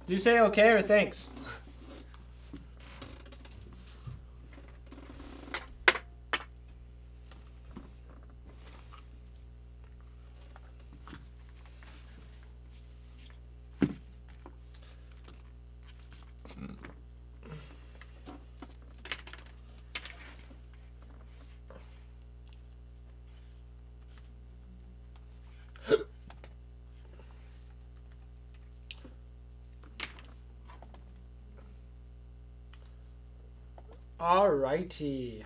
Do you say okay or thanks? Alrighty.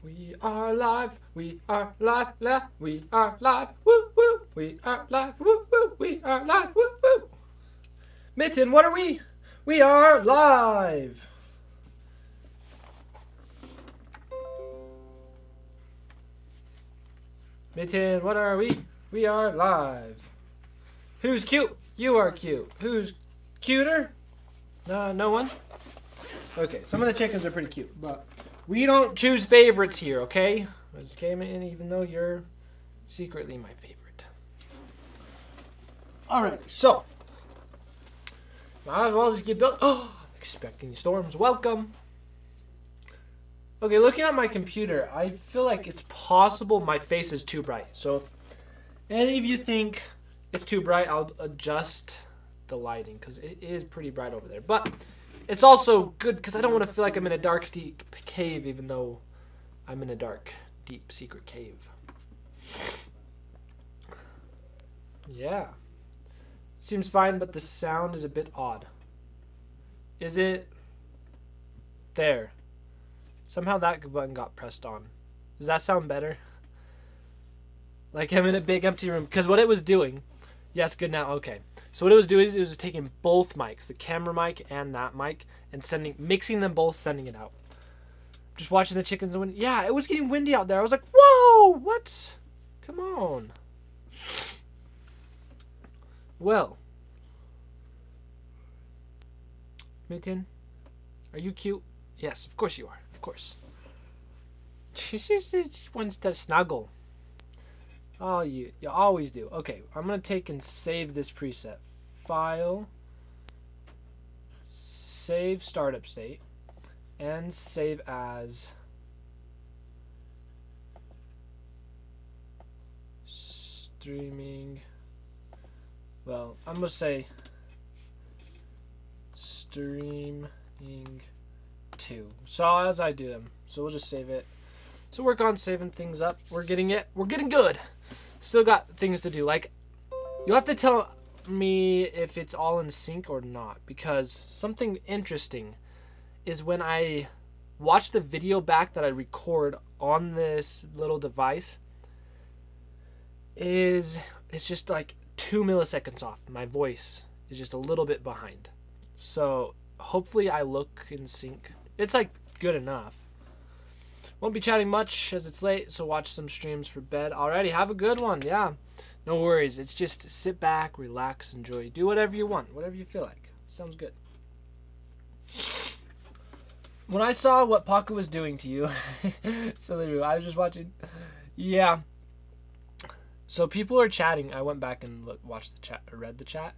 We are live. We are live. We are live. Woo woo. We are live. Woo woo. We are live. Woo woo. Mitten, what are we? We are live. Mitten, what are we? We are live. Who's cute? You are cute. Who's cuter? No one? Okay, some of the chickens are pretty cute, but we don't choose favorites here, okay? Even though you're secretly my favorite. Alright, so. Might as well just get built. Oh, expecting storms. Welcome. Okay, looking at my computer, I feel like it's possible my face is too bright. So if any of you think it's too bright, I'll adjust the lighting because it is pretty bright over there. But it's also good because I don't want to feel like I'm in a dark, deep cave, even though I'm in a dark, deep, secret cave. Yeah. Seems fine, but the sound is a bit odd. Is it? There. Somehow that button got pressed on. Does that sound better? Like I'm in a big empty room. Because what it was doing... Yes, good now. Okay. So what it was doing is it was just taking both mics, the camera mic and that mic, and mixing them both, sending it out. Just watching the chickens and wind. Yeah, it was getting windy out there. I was like, whoa, what? Come on. Well. Mitten, are you cute? Yes, of course you are. Of course. She wants to snuggle. Oh, you always do. Okay, I'm going to take and save this preset. File. Save startup state. And save as. Streaming. Well, I'm going to say. Streaming 2. So as I do them. So we'll just save it. So work on saving things up. We're getting it. We're getting good. Still got things to do. Like, you'll have to tell me if it's all in sync or not. Because something interesting is when I watch the video back that I record on this little device, it's just like 2 milliseconds off. My voice is just a little bit behind. So hopefully I look in sync. It's like good enough. Won't be chatting much as it's late, so watch some streams for bed. Alrighty, have a good one. Yeah, no worries. It's just sit back, relax, enjoy. Do whatever you want, whatever you feel like. Sounds good. When I saw what Paco was doing to you, silly, I was just watching. Yeah. So people are chatting. I went back and watched the chat, or read the chat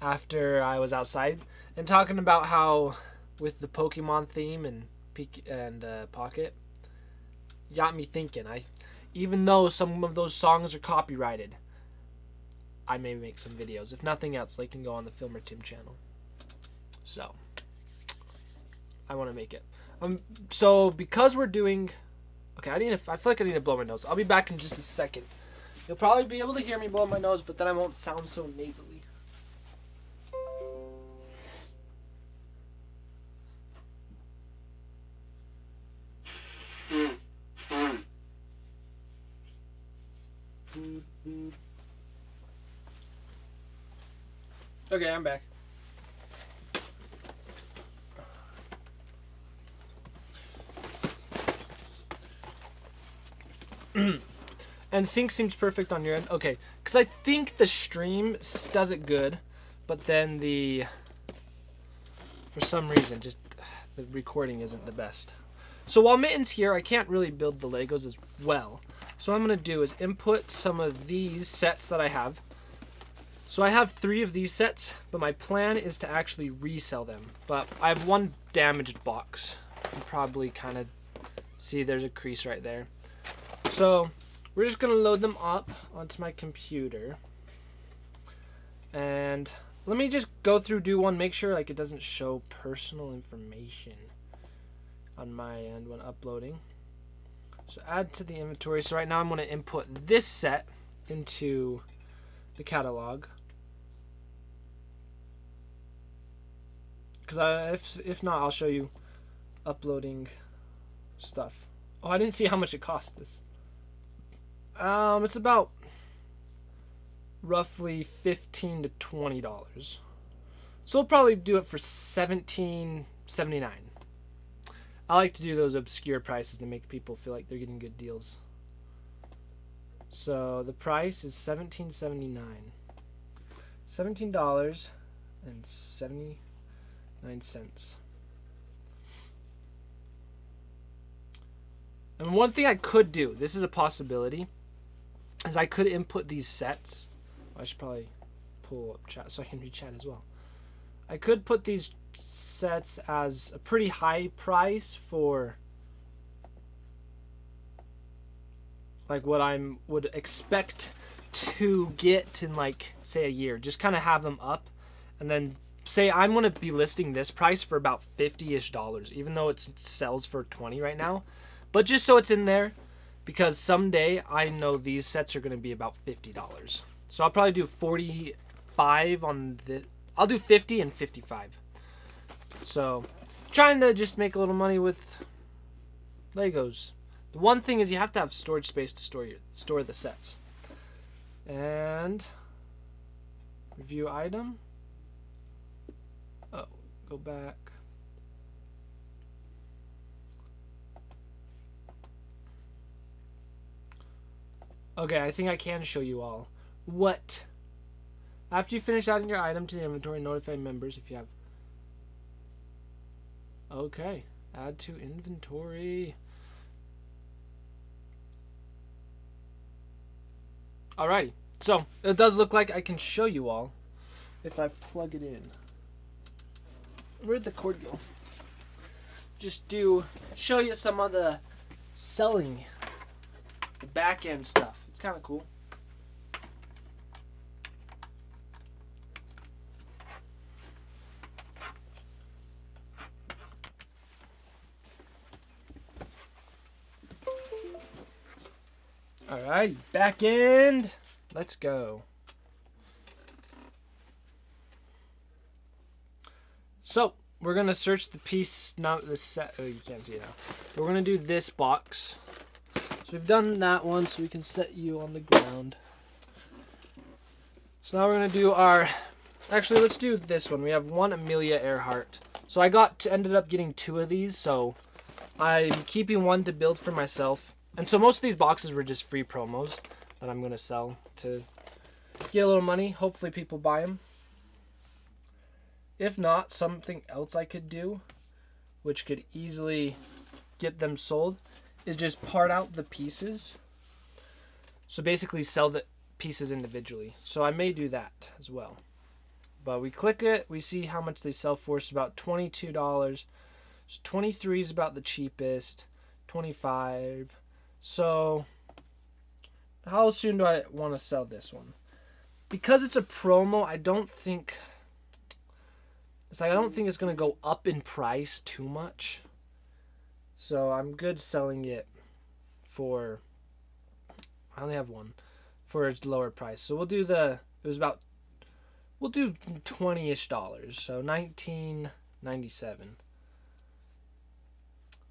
after I was outside, and talking about how with the Pokemon theme and Pocket. Got me thinking. Even though some of those songs are copyrighted, I may make some videos. If nothing else, they can go on the Filmer Tim channel. So I want to make it. So because we're doing, okay, I feel like I need to blow my nose. I'll be back in just a second. You'll probably be able to hear me blow my nose, but then I won't sound so nasally. Okay, I'm back. And sync seems perfect on your end. Okay, because I think the stream does it good, but then for some reason, just the recording isn't the best. So while Mitten's here, I can't really build the Legos as well. So what I'm going to do is input some of these sets that I have. So I have 3 of these sets, but my plan is to actually resell them. But I have 1 damaged box. You can probably kind of see there's a crease right there. So we're just going to load them up onto my computer. And let me just go through, do one, make sure like it doesn't show personal information on my end when uploading. So add to the inventory. So right now I'm going to input this set into the catalog. Because if not, I'll show you uploading stuff. Oh, I didn't see how much it cost this. It's about roughly $15 to $20. So we'll probably do it for $17.79. I like to do those obscure prices to make people feel like they're getting good deals. So the price is $17.79. $17.79. And one thing I could do, this is a possibility, is I could input these sets. I should probably pull up chat so I can read chat as well. I could put these sets as a pretty high price for like what I would expect to get in like say a year. Just kind of have them up and then say I'm going to be listing this price for about $50-ish, even though it sells for $20 right now. But just so it's in there, because someday I know these sets are going to be about $50. So I'll probably do 45 on this. I'll do 50 and 55. So trying to just make a little money with Legos. The one thing is you have to have storage space to store the sets. And review item. Oh, go back. Okay, I think I can show you all. What? After you finish adding your item to the inventory, notify members if you have. Okay, add to inventory. Alrighty, so it does look like I can show you all if I plug it in. Where'd the cord go? Just show you some of the selling, the back end stuff. It's kind of cool. Alright, back end. Let's go. So, we're going to search the piece, not the set. Oh, you can't see it now. But we're going to do this box. So we've done that one, so we can set you on the ground. So now we're going to do our... Actually, let's do this one. We have 1 Amelia Earhart. So I ended up getting 2 of these, so I'm keeping 1 to build for myself. And so most of these boxes were just free promos that I'm going to sell to get a little money. Hopefully people buy them. If not, something else I could do, which could easily get them sold, is just part out the pieces. So basically sell the pieces individually. So I may do that as well. But we click it, we see how much they sell for. It's about $22. So 23 is about the cheapest. 25. So how soon do I want to sell this one? Because it's a promo, I don't think it's going to go up in price too much. So I'm good selling it for, I only have 1, for its lower price. So we'll do we'll do $20-ish, so $19.97.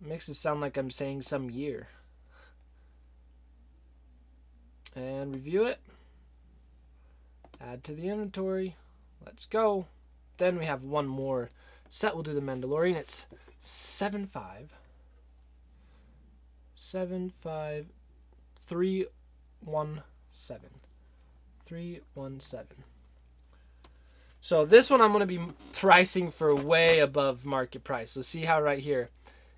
Makes it sound like I'm saying some year. And review it. Add to the inventory. Let's go. Then we have 1 more set. We'll do the Mandalorian. It's 317. So this one I'm going to be pricing for way above market price. So see how right here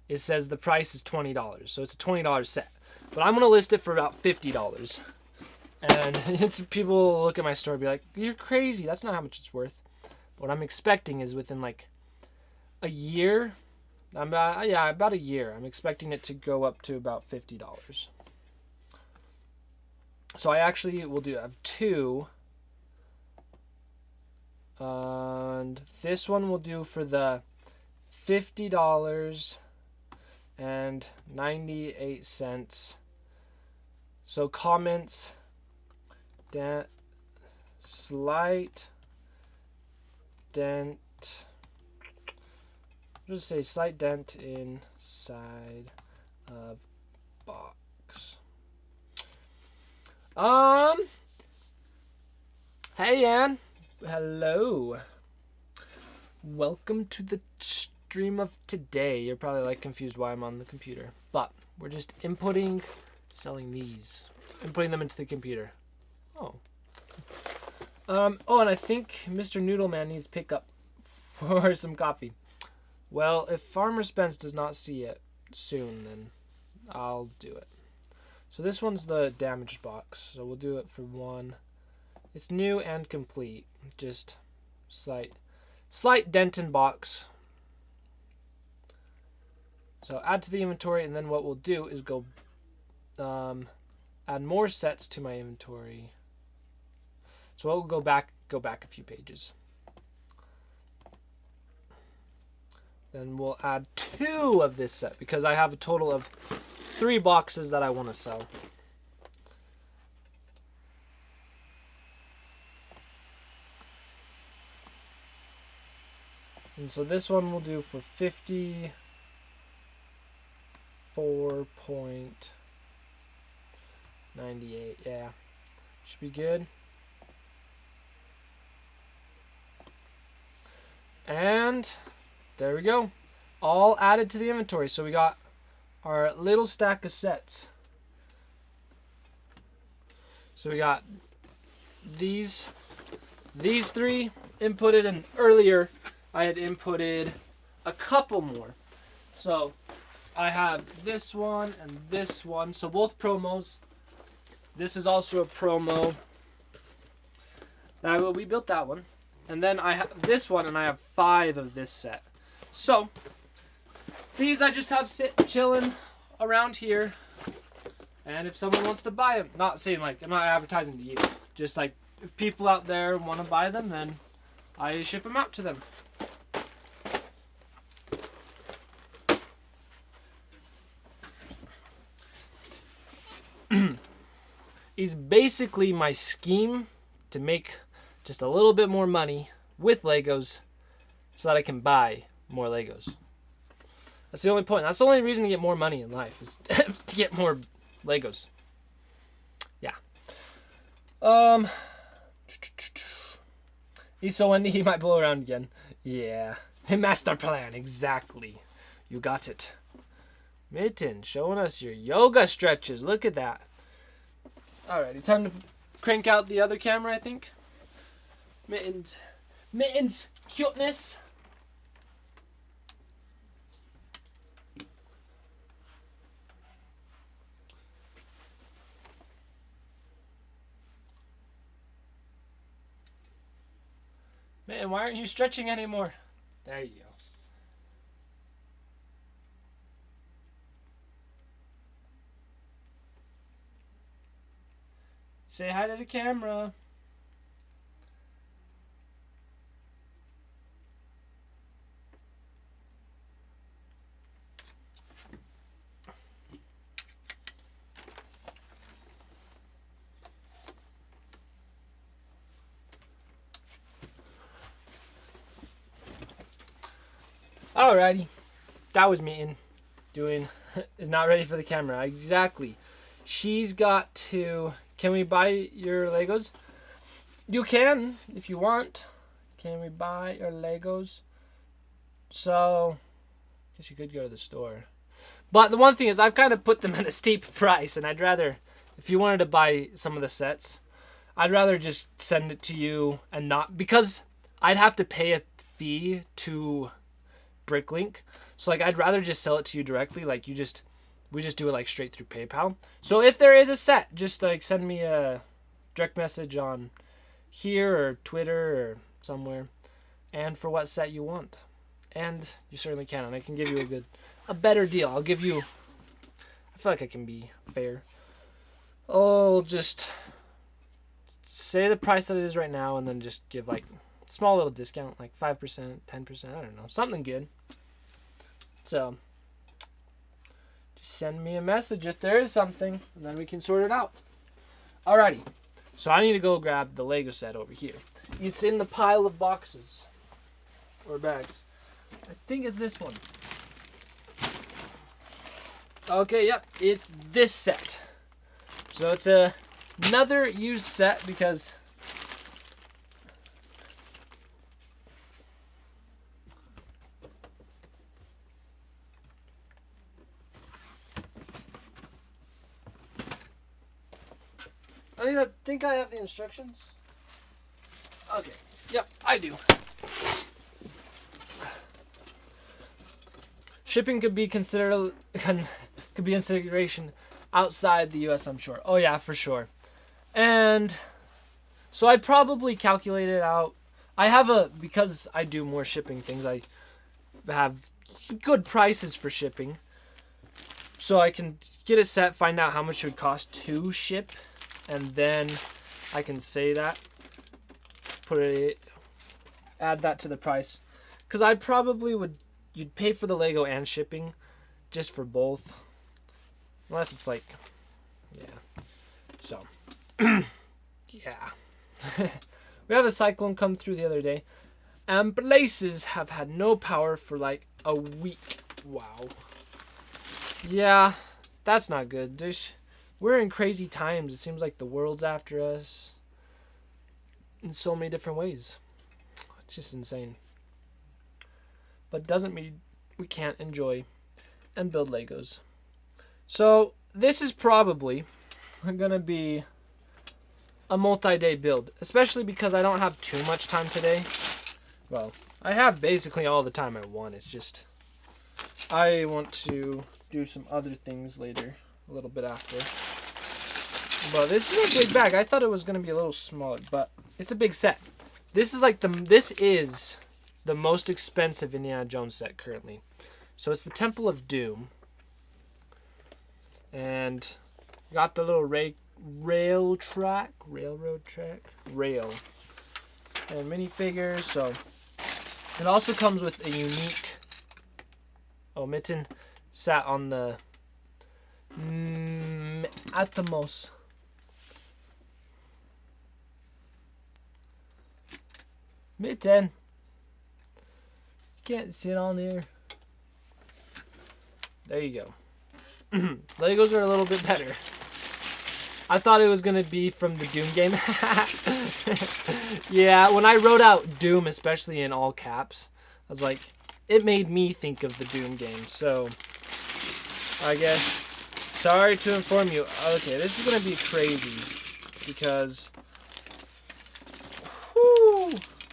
it says the price is $20. So it's a $20 set. But I'm going to list it for about $50. And it's people look at my store and be like, "You're crazy. That's not how much it's worth." What I'm expecting is within like a year, about a year, I'm expecting it to go up to about $50. So I actually will have two. And this one will do for the $50.98. So comments, slight dent. Just say slight dent inside of box. Hey Ann. Hello. Welcome to the stream of today. You're probably like confused why I'm on the computer, but we're just inputting, selling these, inputting them into the computer. Oh, and I think Mr. Noodleman needs pickup for some coffee. Well, if Farmer Spence does not see it soon, then I'll do it. So this one's the damaged box, so we'll do it for one. It's new and complete, just slight dent in box. So add to the inventory, and then what we'll do is go add more sets to my inventory. So we'll go back a few pages. Then we'll add 2 of this set because I have a total of 3 boxes that I want to sell. And so this one will do for 54.98. Yeah, should be good. And there we go. All added to the inventory. So we got our little stack of sets. So we got these 3 inputted, and earlier I had inputted a couple more. So I have this one and this one. So both promos. This is also a promo. We built that one. And then I have this one, and I have 5 of this set. So these I just have chilling around here. And if someone wants to buy them, not saying like, I'm not advertising to you. Just like if people out there want to buy them, then I ship them out to them. Is basically my scheme to make just a little bit more money with Legos so that I can buy more Legos. That's the only point. That's the only reason to get more money in life is to get more Legos. Yeah. He's so windy he might blow around again. Yeah. Master plan, exactly. You got it. Mitten showing us your yoga stretches. Look at that. Alrighty, time to crank out the other camera, I think. Mittens, cuteness. Mitten, why aren't you stretching anymore? There you go. Say hi to the camera. Alrighty. That was Mitten doing is not ready for the camera. Exactly. She's got to. Can we buy your Legos? You can, if you want. Can we buy your Legos? So, I guess you could go to the store. But the one thing is, I've kind of put them at a steep price, and I'd rather, if you wanted to buy some of the sets, I'd rather just send it to you and not, because I'd have to pay a fee to Bricklink. So, like, I'd rather just sell it to you directly. Like, we just do it like straight through PayPal. So if there is a set, just like send me a direct message on here or Twitter or somewhere, and for what set you want. And you certainly can, and I can give you a better deal. I feel like I can be fair. I'll just say the price that it is right now, and then just give like a small little discount, like 5%, 10%, I don't know, something good. So just send me a message if there is something, and then we can sort it out. Alrighty, so I need to go grab the Lego set over here. It's in the pile of boxes or bags. I think it's this one. Okay, yep, it's this set. So it's another used set because I think I have the instructions. Okay, yep, I do. Shipping could be consideration outside the US, I'm sure. Oh yeah, for sure. And so I probably calculated out. Because I do more shipping things, I have good prices for shipping. So I can get a set, find out how much it would cost to ship, and then I can say that, add that to the price. Because I probably you'd pay for the Lego and shipping just for both. Unless it's like, yeah. So, yeah. We have a cyclone come through the other day, and places have had no power for like a week. Wow. Yeah, that's not good. We're in crazy times. It seems like the world's after us in so many different ways. It's just insane. But doesn't mean we can't enjoy and build Legos. So this is probably going to be a multi-day build, especially because I don't have too much time today. Well, I have basically all the time I want. It's just I want to do some other things later, a little bit after. But this is a big bag. I thought it was going to be a little smaller, but it's a big set. This is the most expensive Indiana Jones set currently. So it's the Temple of Doom. And got the little railroad track. And minifigures. So it also comes with a unique Mitten sat on the Atomos. Mitten. Can't sit on there. There you go. Legos are a little bit better. I thought it was going to be from the Doom game. Yeah, when I wrote out Doom, especially in all caps, I was like, it made me think of the Doom game. So, I guess, sorry to inform you. Okay, this is going to be crazy because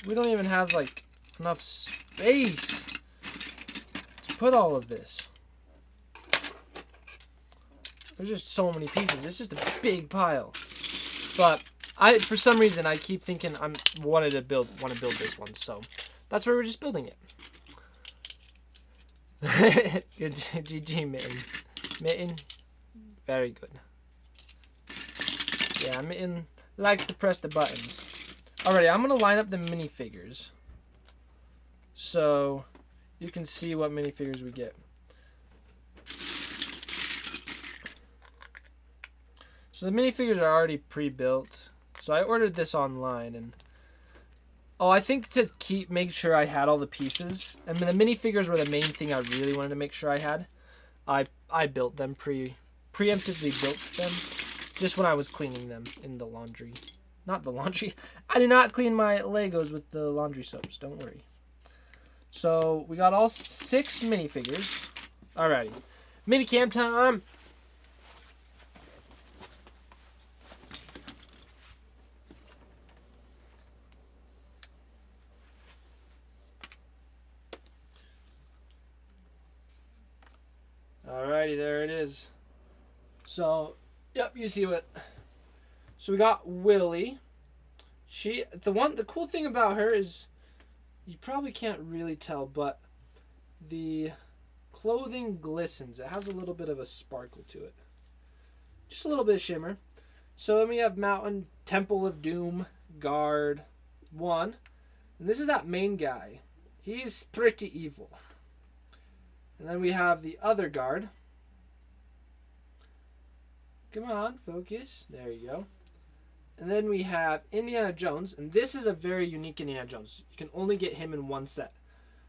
we don't even have like enough space to put all of this. There's just so many pieces. It's just a big pile. But for some reason, I keep thinking I want to build this one. So that's where we're just building it. Good GG, Mitten. Mitten, very good. Yeah, Mitten likes to press the buttons. Alrighty, I'm gonna line up the minifigures so you can see what minifigures we get. So the minifigures are already pre-built. So I ordered this online, and I think to make sure I had all the pieces, and the minifigures were the main thing I really wanted to make sure I had. I built them preemptively built them just when I was cleaning them in the laundry. Not the laundry. I do not clean my Legos with the laundry soaps. Don't worry. So we got all 6 minifigures. Alrighty, minicam time. Alrighty, there it is. So, yep, you see what. So we got Willie. The cool thing about her is you probably can't really tell, but the clothing glistens. It has a little bit of a sparkle to it. Just a little bit of shimmer. So then we have Mountain, Temple of Doom, Guard, 1. And this is that main guy. He's pretty evil. And then we have the other guard. Come on, focus. There you go. And then we have Indiana Jones. And this is a very unique Indiana Jones. You can only get him in one set.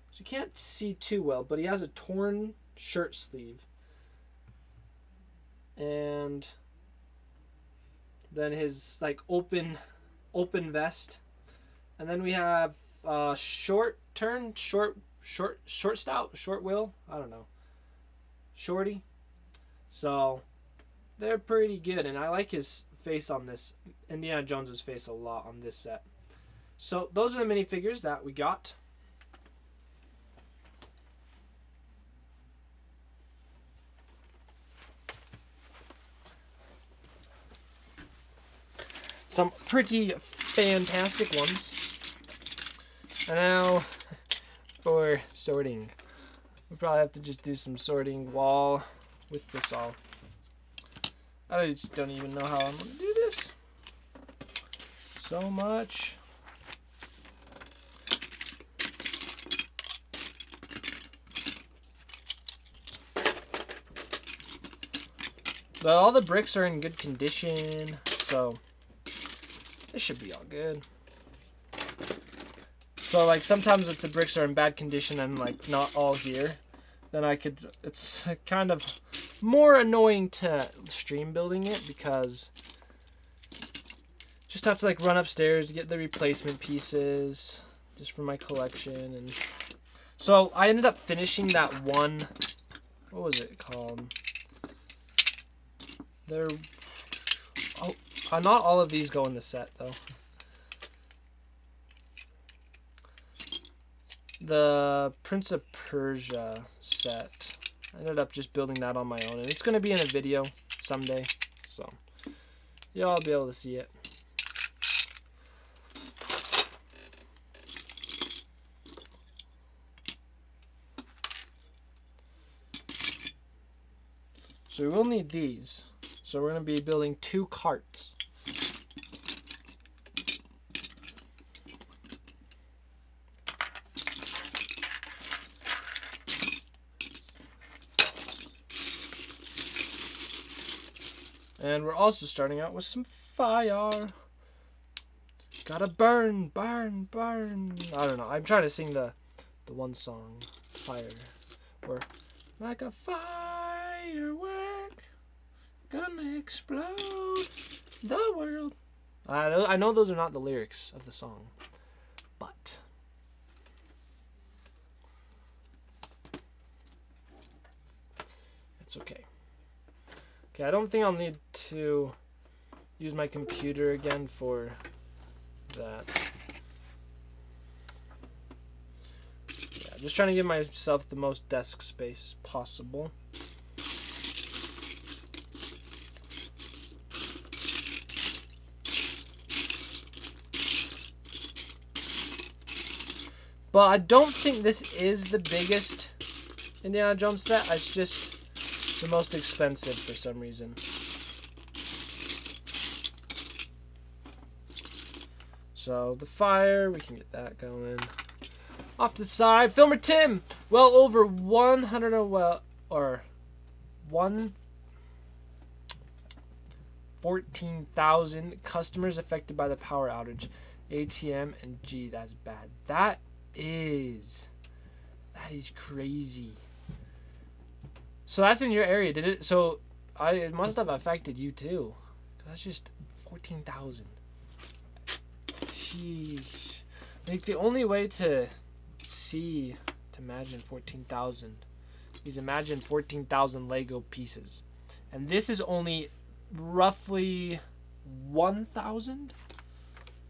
So you can't see too well, but he has a torn shirt sleeve. And then his like open vest. And then we have short will. I don't know. Shorty. So they're pretty good, and I like his face on this. Indiana Jones's face a lot on this set. So those are the minifigures that we got. Some pretty fantastic ones. And now for sorting. We probably have to just do some sorting while with this all. I just don't even know how I'm going to do this. So much. But all the bricks are in good condition, so this should be all good. So like sometimes if the bricks are in bad condition and like not all here, then it's kind of more annoying to stream building it because just have to like run upstairs to get the replacement pieces just for my collection. And so I ended up finishing that one, what was it called? Not all of these go in the set though. The Prince of Persia set. I ended up just building that on my own, and it's going to be in a video someday, so y'all be able to see it. So we will need these. So we're going to be building 2 carts. And we're also starting out with some fire. Gotta burn, burn, burn. I don't know. I'm trying to sing the one song, Fire. Or, like a firework, gonna explode the world. I know those are not the lyrics of the song, but it's okay. Okay, I don't think I'll need to use my computer again for that. Yeah, just trying to give myself the most desk space possible. But I don't think this is the biggest Indiana Jones set. It's just the most expensive for some reason. So the fire, we can get that going. Off to the side, Filmer Tim. Well over 14,000 customers affected by the power outage. ATM and G, that's bad. That is crazy. So that's in your area, did it? So it must have affected you too. That's just 14,000. Sheesh. Like the only way to imagine 14,000 is imagine 14,000 Lego pieces, and this is only roughly 1,000.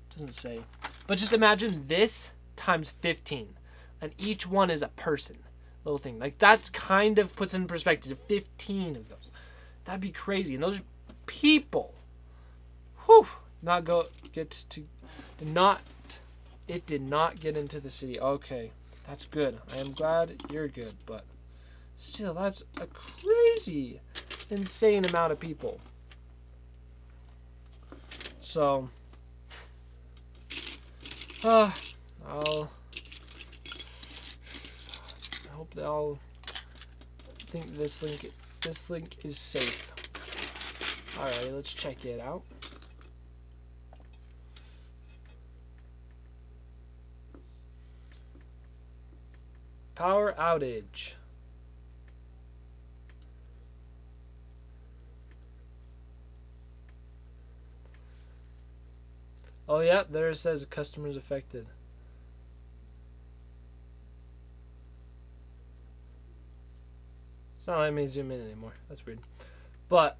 Doesn't say, but just imagine this times 15, and each one is a person. Little thing like that kind of puts in perspective 15 of those. That'd be crazy, and those are people. Whew. Not go get to. Did not. It did not get into the city. Okay, that's good. I am glad you're good, but still, that's a crazy, insane amount of people. So, I hope they all think this link is safe. Alright, let's check it out. Power outage. Oh yeah, there it says customers affected. It's not letting me zoom in anymore. That's weird. But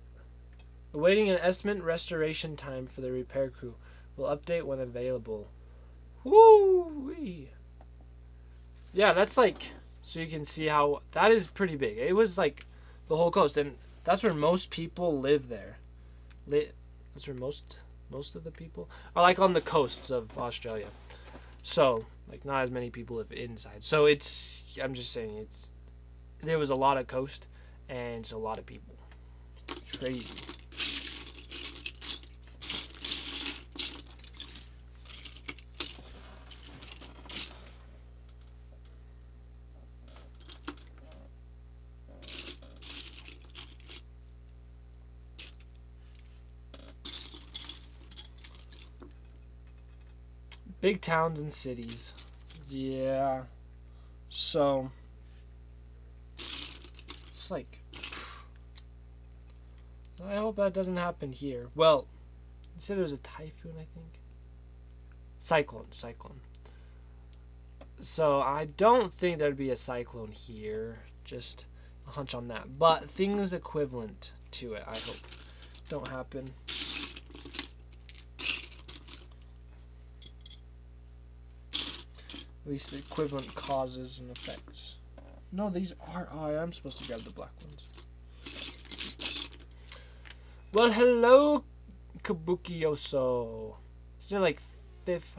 awaiting an estimate restoration time for the repair crew. Will update when available. Woo-wee. Yeah, that's like, so you can see how that is pretty big. It was like the whole coast, and that's where most people live there. That's where most of the people are, like on the coasts of Australia. So like not as many people live inside. So it's, I'm just saying, there was a lot of coast and it's a lot of people. Crazy. Big towns and cities. Yeah. So it's like, I hope that doesn't happen here. Well, you said it was a typhoon, I think. Cyclone. So I don't think there'd be a cyclone here. Just a hunch on that. But things equivalent to it, I hope, don't happen. At least the equivalent causes and effects. No, these are. Oh, I am supposed to grab the black ones. Well, hello, Kabukioso. Is there like fifth?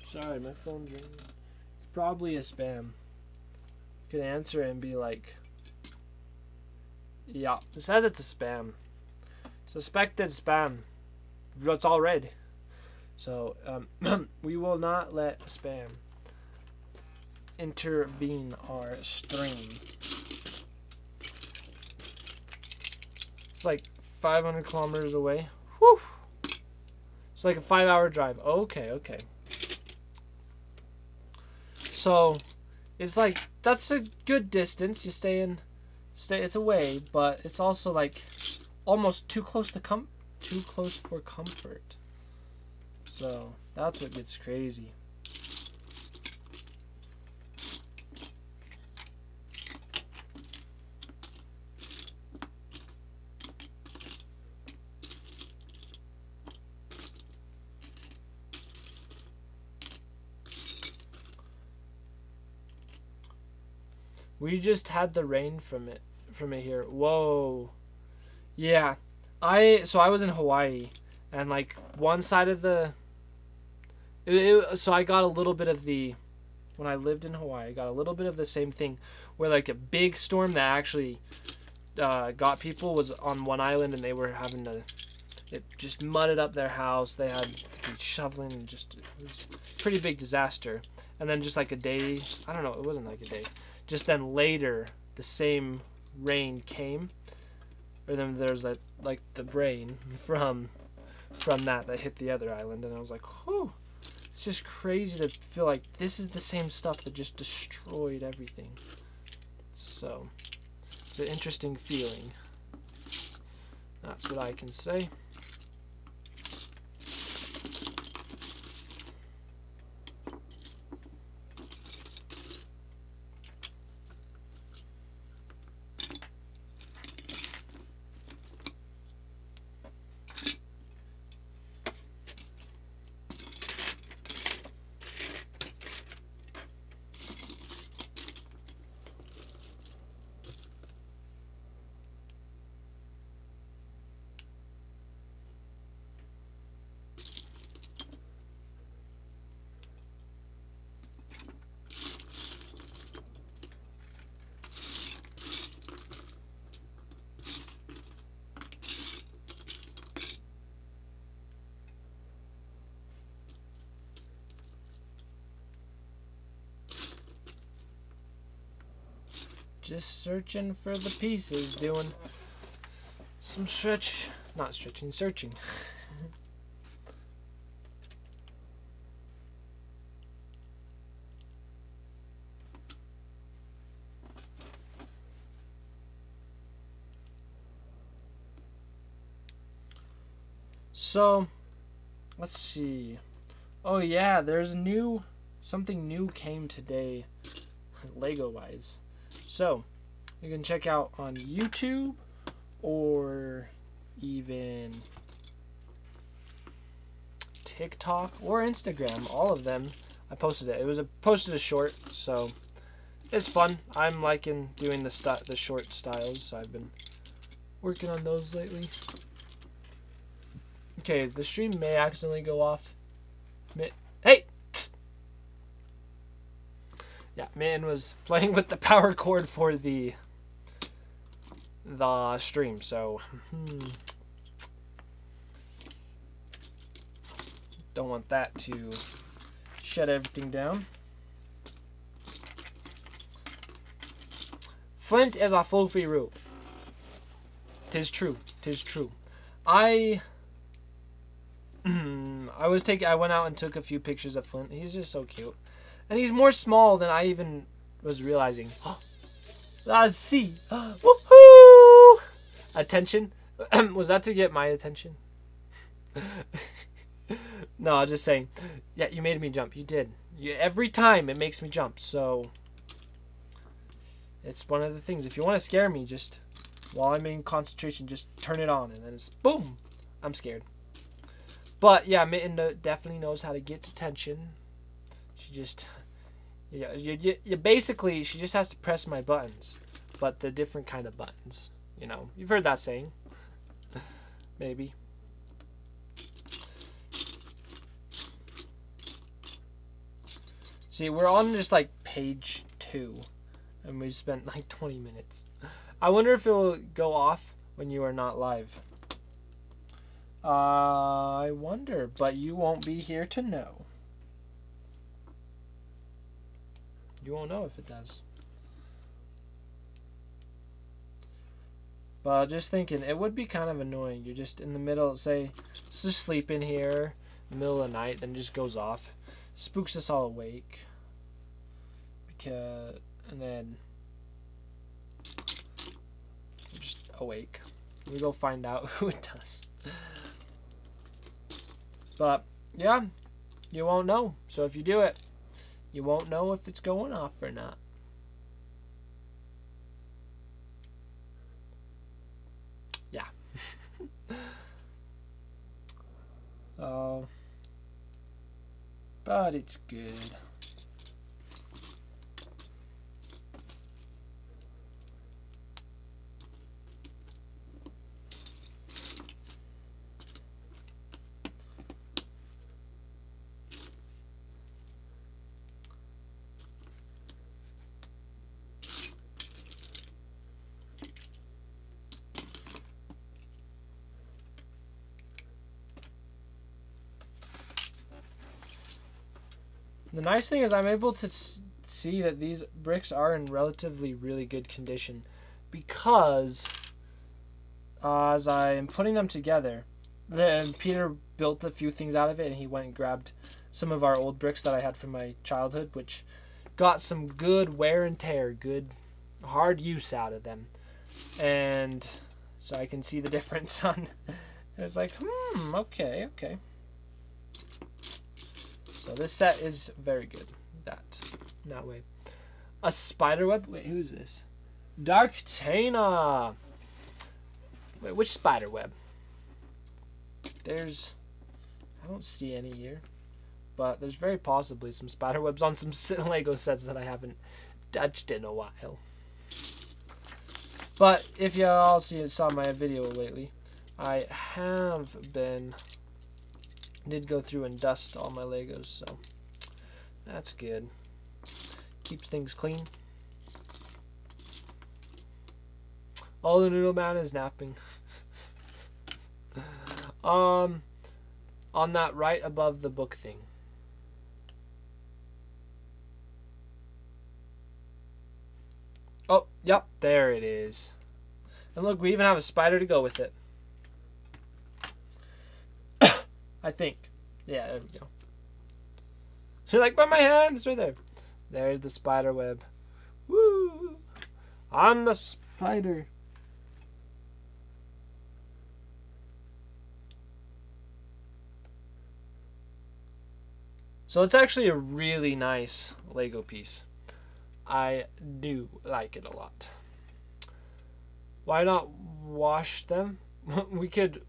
Sorry, my phone's ringing. It's probably a spam. You can answer it and be like, yeah, it says it's a spam. Suspected spam. It's all red. So, we will not let spam intervene our stream. It's like 500 kilometers away. Whew! It's like a 5-hour drive. Okay. So, it's like, that's a good distance. You it's away, but it's also like almost too close for comfort. So that's what gets crazy. We just had the rain from it here. Whoa. Yeah. So I was in Hawaii, and like one side of the so I got a little bit of when I lived in Hawaii, I got a little bit of the same thing, where like a big storm that actually got people was on one island, and they were having it just mudded up their house. They had to be shoveling, and it was a pretty big disaster. And then just like a day, I don't know, it wasn't like a day. Just then later, the same rain came, or then there's like the rain from that hit the other island, and I was like, whew. It's just crazy to feel like this is the same stuff that just destroyed everything. So, it's an interesting feeling. That's what I can say. Just searching for the pieces, doing some not stretching, searching. So, let's see. Oh yeah, there's something new came today, Lego-wise. So, you can check out on YouTube or even TikTok or Instagram. All of them, I posted it. It was posted a short, so it's fun. I'm liking doing the short styles, so I've been working on those lately. Okay, the stream may accidentally go off. Hey! Yeah, man was playing with the power cord for the stream, so don't want that to shut everything down. Flint is a fluffy root. 'Tis true. 'Tis true. I went out and took a few pictures of Flint. He's just so cute. And he's more small than I even was realizing. Let's see. Woohoo! Attention. Was that to get my attention? No, I was just saying. Yeah, you made me jump. You did. Every time it makes me jump. So it's one of the things. If you want to scare me, just while I'm in concentration, just turn it on. And then it's boom. I'm scared. But yeah, Mitten definitely knows how to get attention. She just, you basically, she just has to press my buttons, but the different kind of buttons. You know, you've heard that saying, maybe. See, we're on just like page 2, and we spent like 20 minutes. I wonder if it will go off when you are not live. I wonder, but you won't be here to know. You won't know if it does. But just thinking, it would be kind of annoying. You're just in the middle, say, just sleep in here, in the middle of the night, then just goes off. Spooks us all awake. And then we're just awake. We go find out who it does. But, yeah, you won't know. So if you do it, you won't know if it's going off or not. Yeah. But it's good. The nice thing is I'm able to see that these bricks are in relatively really good condition because as I am putting them together, then Peter built a few things out of it and he went and grabbed some of our old bricks that I had from my childhood, which got some good wear and tear, good hard use out of them. And so I can see the difference on it's like, okay. So this set is very good. That way. A spider web? Wait, who's this? Dark Tana. Wait, which spider web? I don't see any here. But there's very possibly some spider webs on some Lego sets that I haven't touched in a while. But if y'all saw my video lately, I did go through and dust all my Legos, so that's good. Keeps things clean. Oh, the noodle man is napping. On that right above the book thing. Oh, Yep, there it is. And look, we even have a spider to go with it. I think. Yeah, there we go. So you're like, but my hand, it's right there. There's the spider web. Woo! I'm the spider. So it's actually a really nice Lego piece. I do like it a lot. Why not wash them? We could...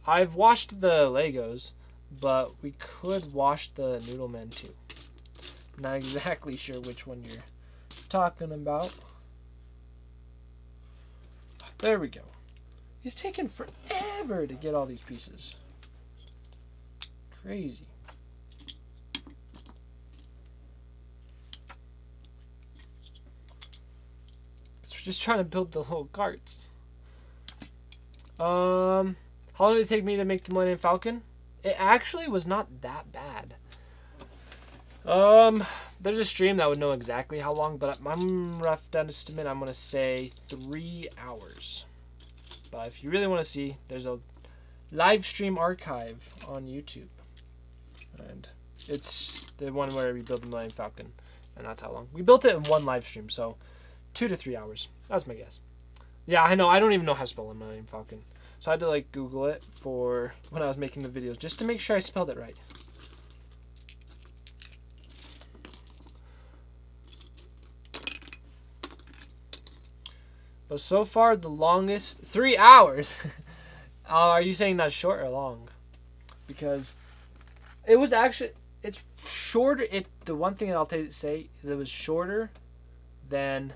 I've washed the Legos, but we could wash the Noodle Men too. Not exactly sure which one you're talking about. There we go. He's taking forever to get all these pieces. Crazy. Just trying to build the little carts. How long did it take me to make the Millennium Falcon? It actually was not that bad. There's a stream that would know exactly how long, but I'm rough estimate. I'm gonna say 3 hours. But if you really want to see, there's a live stream archive on YouTube, and it's the one where we built the Millennium Falcon, and that's how long we built it in one live stream. So 2 to 3 hours. That's my guess. Yeah, I know. I don't even know how to spell a Millennium Falcon. So I had to like Google it for when I was making the videos just to make sure I spelled it right. But so far the longest 3 hours. Are you saying that's short or long? Because it was actually it's shorter. The one thing I'll say is it was shorter than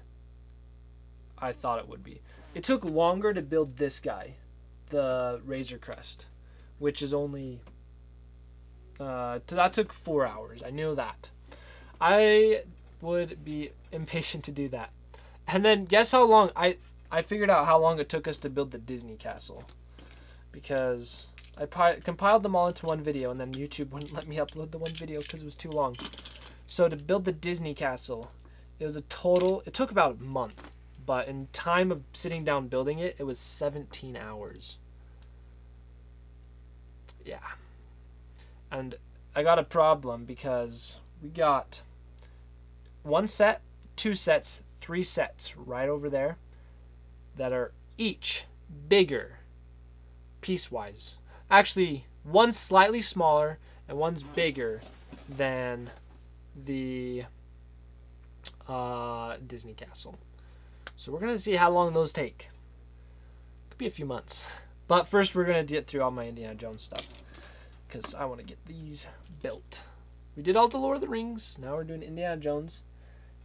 I thought it would be. It took longer to build this guy, the Razor Crest, which is only that took 4 hours. I knew that. I would be impatient to do that. And then guess how long I figured out how long it took us to build the Disney castle, because I compiled them all into one video, and then YouTube wouldn't let me upload the one video because it was too long. So to build the Disney castle, it took about a month. But in time of sitting down building it, it was 17 hours. Yeah. And I got a problem because we got 1 set, 2 sets, 3 sets right over there that are each bigger piece-wise. Actually, one's slightly smaller and one's bigger than the Disney castle. So we're going to see how long those take. Could be a few months. But first we're going to get through all my Indiana Jones stuff, because I want to get these built. We did all the Lord of the Rings. Now we're doing Indiana Jones.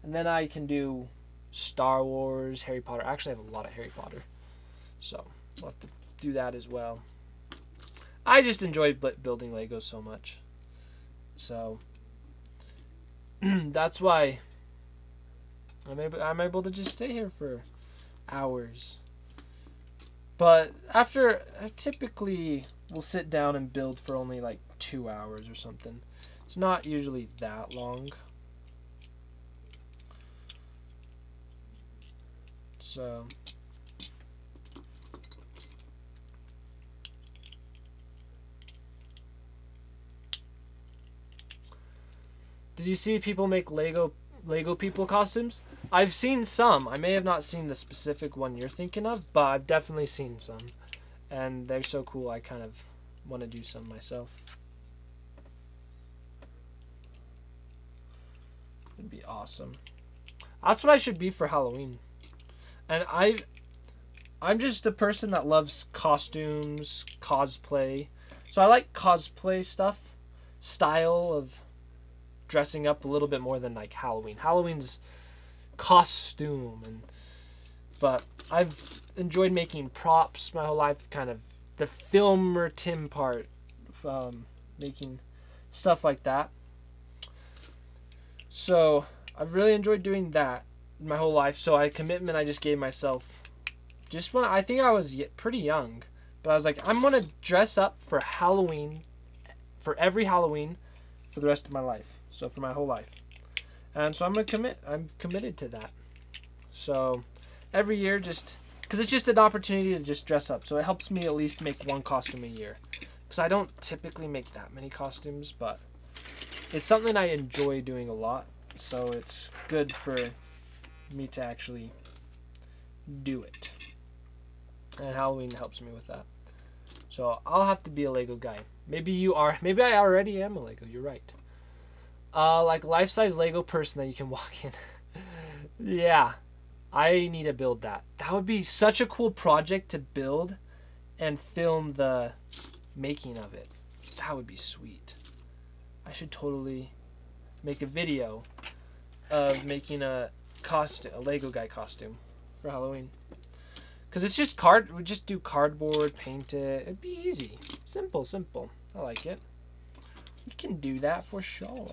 And then I can do Star Wars, Harry Potter. Actually, I have a lot of Harry Potter. So we'll have to do that as well. I just enjoy building Legos so much. So that's why I'm able to just stay here for hours. But after, I typically will sit down and build for only like 2 hours or something. It's not usually that long. So did you see people make Lego people costumes? I've seen some. I may have not seen the specific one you're thinking of, but I've definitely seen some. And they're so cool, I kind of want to do some myself. It'd be awesome. That's what I should be for Halloween. And I'm just a person that loves costumes, cosplay. So I like cosplay stuff, style of dressing up a little bit more than like Halloween. Halloween's costume, but I've enjoyed making props my whole life, kind of the filmer Tim part, making stuff like that. So I've really enjoyed doing that my whole life. So a commitment I just gave myself, just when I think I was pretty young, but I was like, I'm gonna dress up for Halloween, for every Halloween, for the rest of my life. So for my whole life. And so I'm committed to that. So every year, just because it's just an opportunity to just dress up. So it helps me at least make one costume a year. Because I don't typically make that many costumes, but it's something I enjoy doing a lot. So it's good for me to actually do it. And Halloween helps me with that. So I'll have to be a Lego guy. Maybe you are. Maybe I already am a Lego. You're right. Like life-size Lego person that you can walk in. Yeah. I need to build that. That would be such a cool project to build and film the making of it. That would be sweet. I should totally make a video of making a Lego guy costume for Halloween. Because it's just we just do cardboard, paint it. It'd be easy. Simple. I like it. We can do that for sure.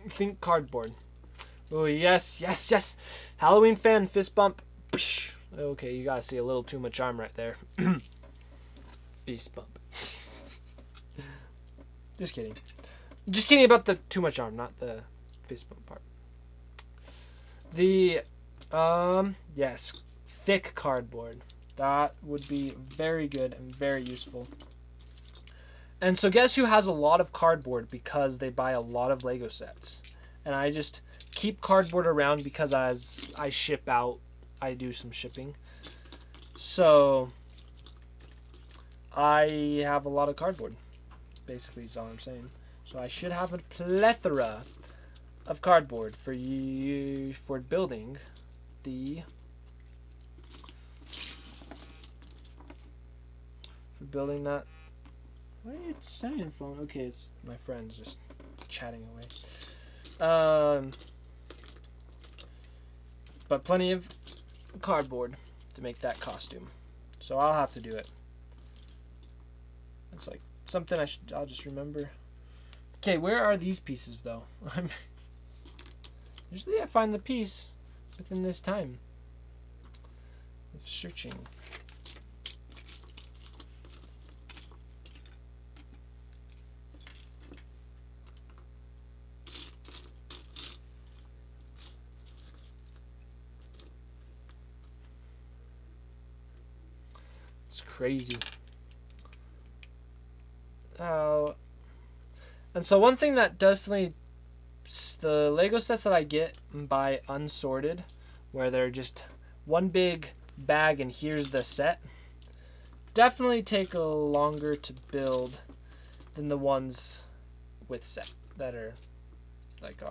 Think cardboard. Oh, yes. Halloween fan, fist bump. Okay, you gotta see a little too much arm right there. Fist bump. Just kidding. Just kidding about the too much arm, not the fist bump part. The, yes, thick cardboard. That would be very good and very useful. And so guess who has a lot of cardboard because they buy a lot of Lego sets. And I just keep cardboard around because as I ship out, I do some shipping. So I have a lot of cardboard, basically is all I'm saying. So I should have a plethora of cardboard for you for building the that. What are you saying, phone? Okay, it's my friends just chatting away. But plenty of cardboard to make that costume. So I'll have to do it. It's like something I'll just remember. Okay, where are these pieces though? Usually I find the piece within this time of searching. Crazy. And so one thing that definitely, the Lego sets that I get by unsorted, where they're just one big bag and here's the set, definitely take a longer to build than the ones with set that are like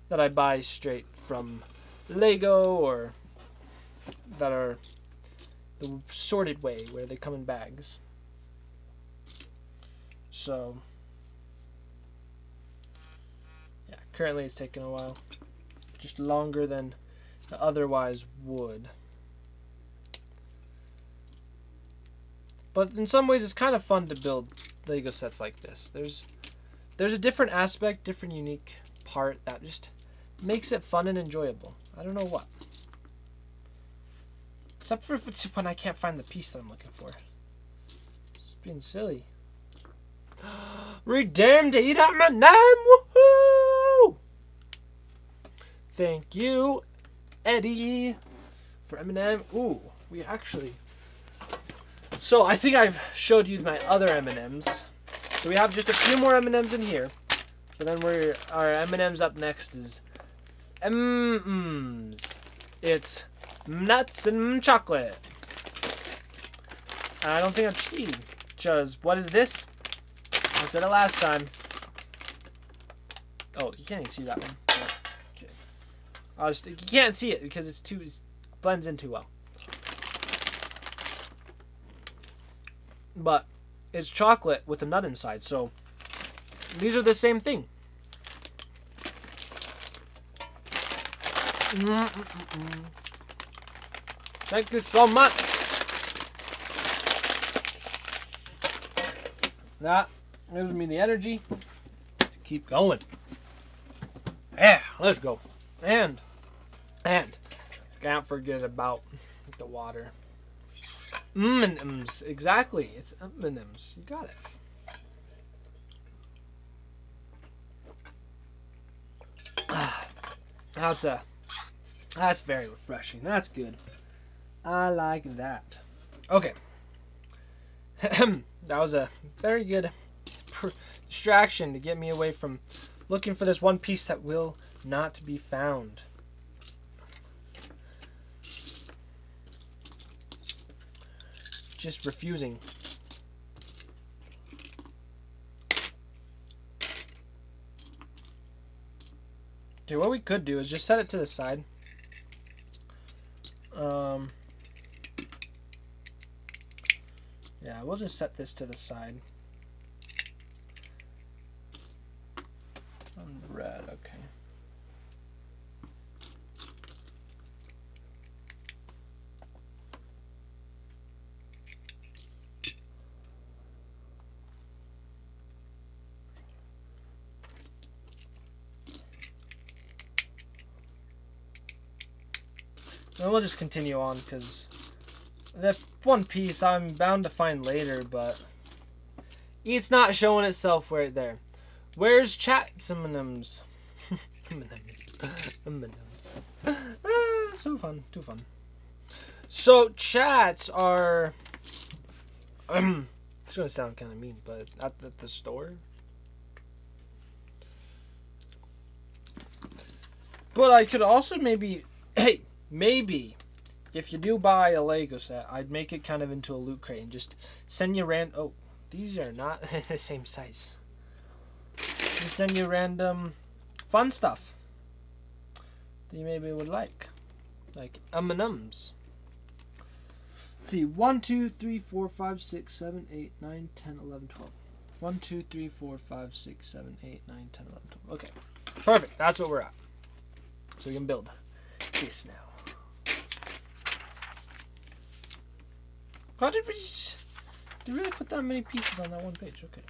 that I buy straight from Lego, or that are the sorted way where they come in bags. So yeah, currently it's taking a while, just longer than it otherwise would. But in some ways it's kind of fun to build Lego sets like this. There's a different aspect, different unique part that just makes it fun and enjoyable. I don't know what. Except for when I can't find the piece that I'm looking for. It's being silly. Redeemed to eat M&M! Woohoo! Thank you, Eddie, for M&M. Ooh, we actually... So I think I've showed you my other M&Ms. So we have just a few more M&Ms in here. But then our M&Ms up next is M&Ms. It's nuts and chocolate. I don't think I'm cheating. Just, what is this? I said it last time. Oh, you can't even see that one. Okay. You can't see it because it blends in too well. But it's chocolate with a nut inside, so these are the same thing. Thank you so much. That gives me the energy to keep going. Yeah, let's go. And can't forget about the water. M&Ms, exactly. It's M&Ms. You got it. That's very refreshing. That's good. I like that. Okay. That was a very good distraction to get me away from looking for this one piece that will not be found. Just refusing. Okay, what we could do is just set it to the side. Yeah, we'll just set this to the side. Red, okay. And we'll just continue on because that one piece I'm bound to find later, but it's not showing itself right there. Where's chat? M&Ms. M&Ms. So fun. Too fun. So chats are... it's going to sound kind of mean, but at the store. But I could also maybe... Hey, maybe... If you do buy a Lego set, I'd make it kind of into a loot crate and just send you oh, these are not the same size. Just send you random fun stuff that you maybe would like M&Ms. Let's see, 1, 2, 3, 4, 5, 6, 7, 8, 9, 10, 11, 12. 1, 2, 3, 4, 5, 6, 7, 8, 9, 10, 11, 12. Okay, perfect. That's what we're at. So we can build this now. How did we really put that many pieces on that one page? Okay.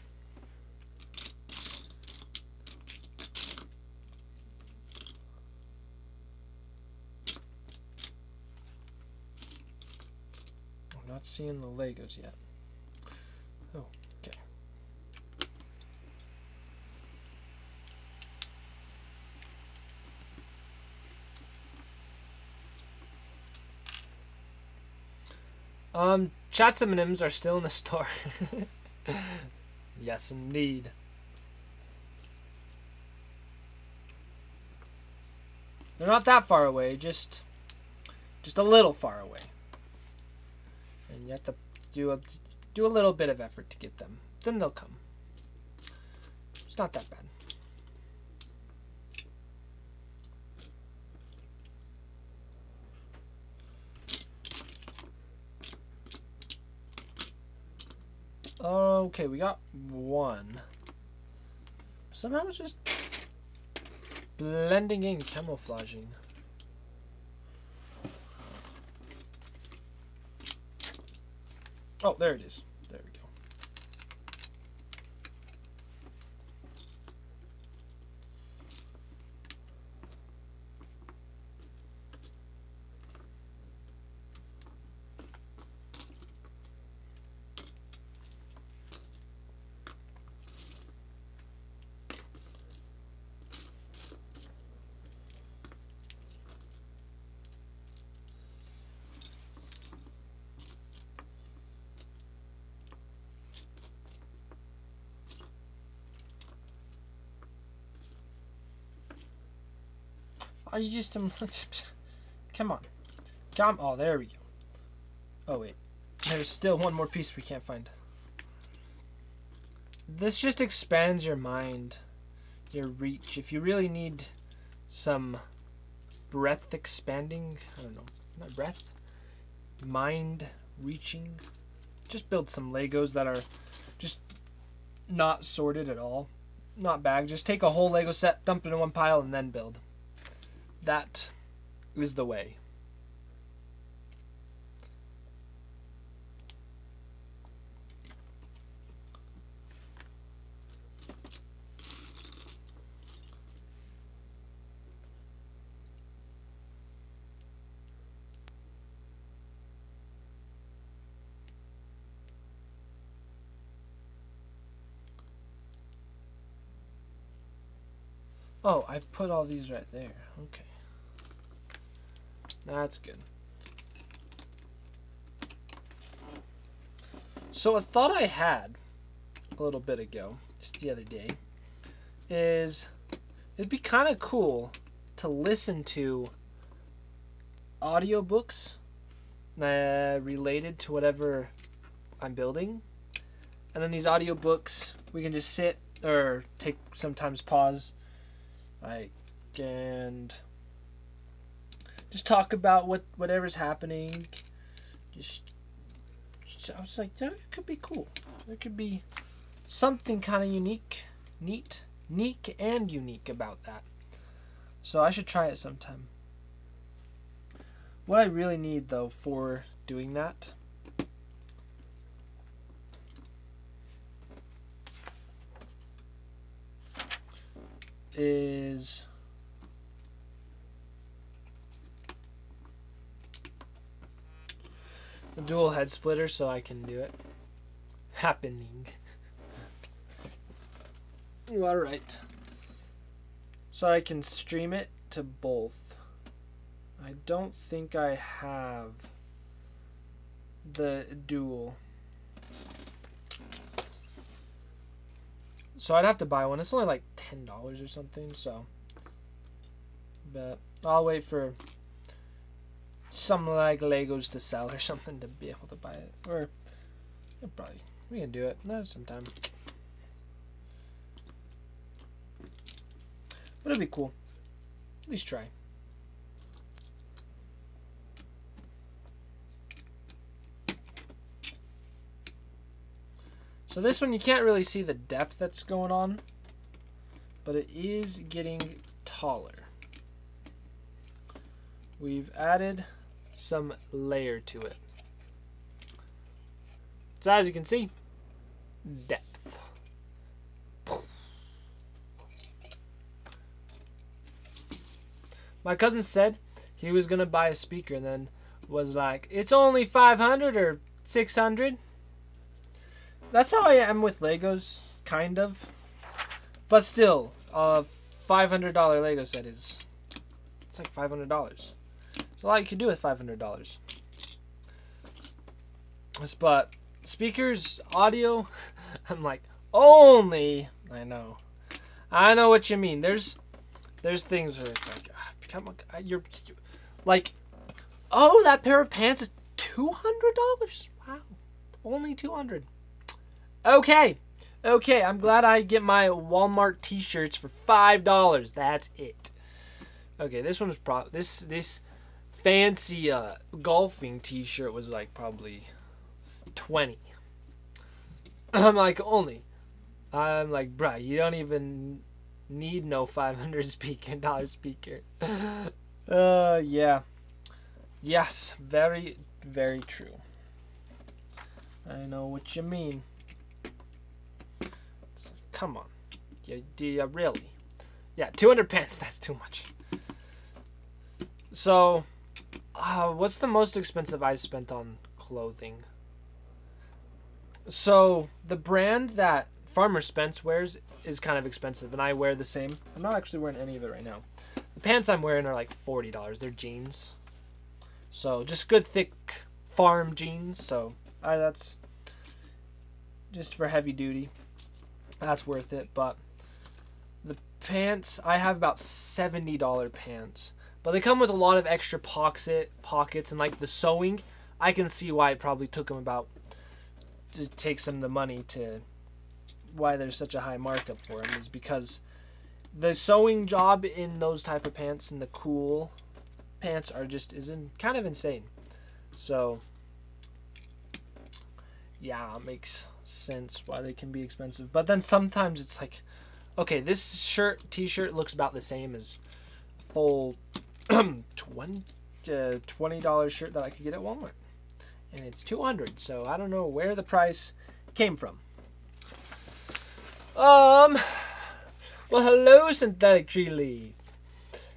I'm not seeing the Legos yet. Oh, okay. Chats M&Ms are still in the store. Yes, indeed. They're not that far away, just a little far away. And you have to do a little bit of effort to get them. Then they'll come. It's not that bad. Okay, we got one. Somehow it's just blending in, camouflaging. Oh, there it is. There we go. Oh, you just come on. Oh, there we go. Oh wait, there's still one more piece we can't find. This just expands your mind, your reach. If you really need some breadth expanding, I don't know, not breadth, mind reaching, just build some Legos that are just not sorted at all, not bagged. Just take a whole Lego set, dump it in one pile, and then build. That is the way. Oh, I put all these right there. Okay. That's good. So a thought I had a little bit ago, just the other day, is it'd be kind of cool to listen to audiobooks related to whatever I'm building. And then these audiobooks, we can just sit or take sometimes pause, like, and just talk about whatever's happening. I was like, that could be cool. There could be something kind of unique and unique about that. So I should try it sometime. What I really need, though, for doing that is a dual head splitter so I can do it. Happening. Alright. So I can stream it to both. I don't think I have the dual. So I'd have to buy one. It's only like $10 or something, so. But I'll wait for some like Legos to sell or something to be able to buy it. Or probably we can do it sometime. But it'd be cool. At least try. So this one you can't really see the depth that's going on, but it is getting taller. We've added some layer to it. So as you can see, depth. My cousin said he was going to buy a speaker and then was like, it's only 500 or 600. That's how I am with Legos, kind of. But still, a $500 Lego set it's like $500. There's a lot you can do with $500. But speakers, audio, I'm like, only. I know what you mean. There's things where it's like, you're like, oh, that pair of pants is $200. Wow, only $200. Okay, I'm glad I get my Walmart t-shirts for $5. That's it. Okay, this one was this fancy golfing t-shirt was like probably $20. I'm like, bruh, you don't even need no $500 speaker. Yeah. Yes, very, very true. I know what you mean. Come on. Do you really? Yeah, 200 pence, that's too much. So, what's the most expensive I spent on clothing? So, the brand that Farmer Spence wears is kind of expensive, and I wear the same. I'm not actually wearing any of it right now. The pants I'm wearing are like $40. They're jeans. So, just good, thick farm jeans. So, that's just for heavy duty. That's worth it. But the pants, I have about $70 pants. But they come with a lot of extra pockets, and like the sewing, I can see why it probably took them about to take some of the money to why there's such a high markup for them, is because the sewing job in those type of pants and the cool pants are kind of insane. So yeah, it makes sense why they can be expensive. But then sometimes it's like, okay, this t-shirt looks about the same as full $20 shirt that I could get at Walmart, and it's $200. So I don't know where the price came from. Well, hello, Synthetic Tree Leaf.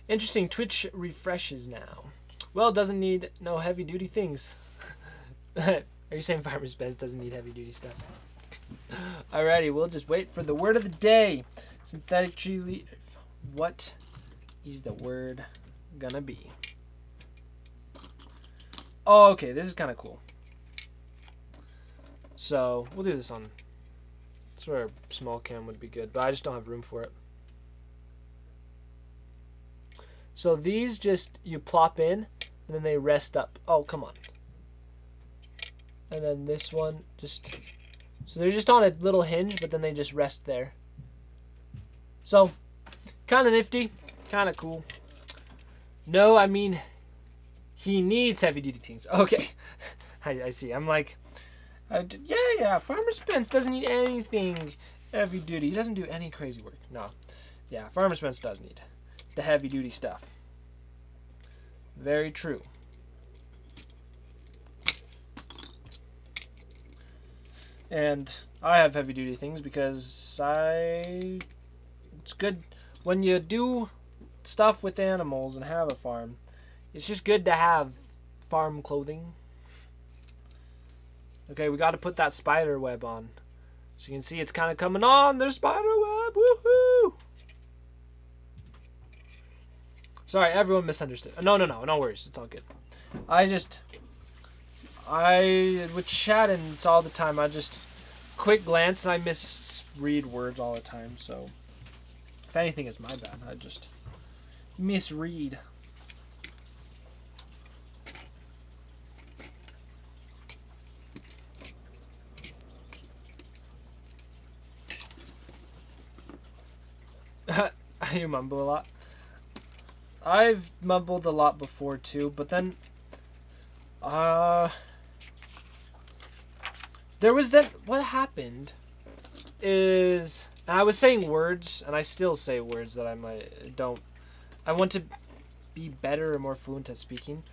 Interesting. Twitch refreshes now. Well, it doesn't need no heavy duty things. Are you saying Farmer's Best doesn't need heavy duty stuff? Alrighty, we'll just wait for the word of the day. Synthetic Tree Leaf. What is the word gonna be? Oh, okay, this is kind of cool. So, we'll do this on... That's where a small cam would be good, but I just don't have room for it. So these just, you plop in, and then they rest up. Oh, come on. And then this one, just... So they're just on a little hinge, but then they just rest there. So, kind of nifty, kind of cool. No, I mean, he needs heavy-duty things. Okay, I see. I'm like, yeah, Farmer Spence doesn't need anything heavy-duty. He doesn't do any crazy work. No, yeah, Farmer Spence does need the heavy-duty stuff. Very true. And I have heavy-duty things because it's good when you do stuff with animals and have a farm. It's just good to have farm clothing. Okay, we got to put that spider web on. So you can see it's kind of coming on. There's spider web. Woohoo! Sorry, everyone misunderstood. No worries. It's all good. With chatting, it's all the time. I just quick glance and I misread words all the time. So if anything, it's my bad. I just misread. You mumble a lot. I've mumbled a lot before too, but then there was that, what happened is, I was saying words, and I still say words that I want to be better or more fluent at speaking.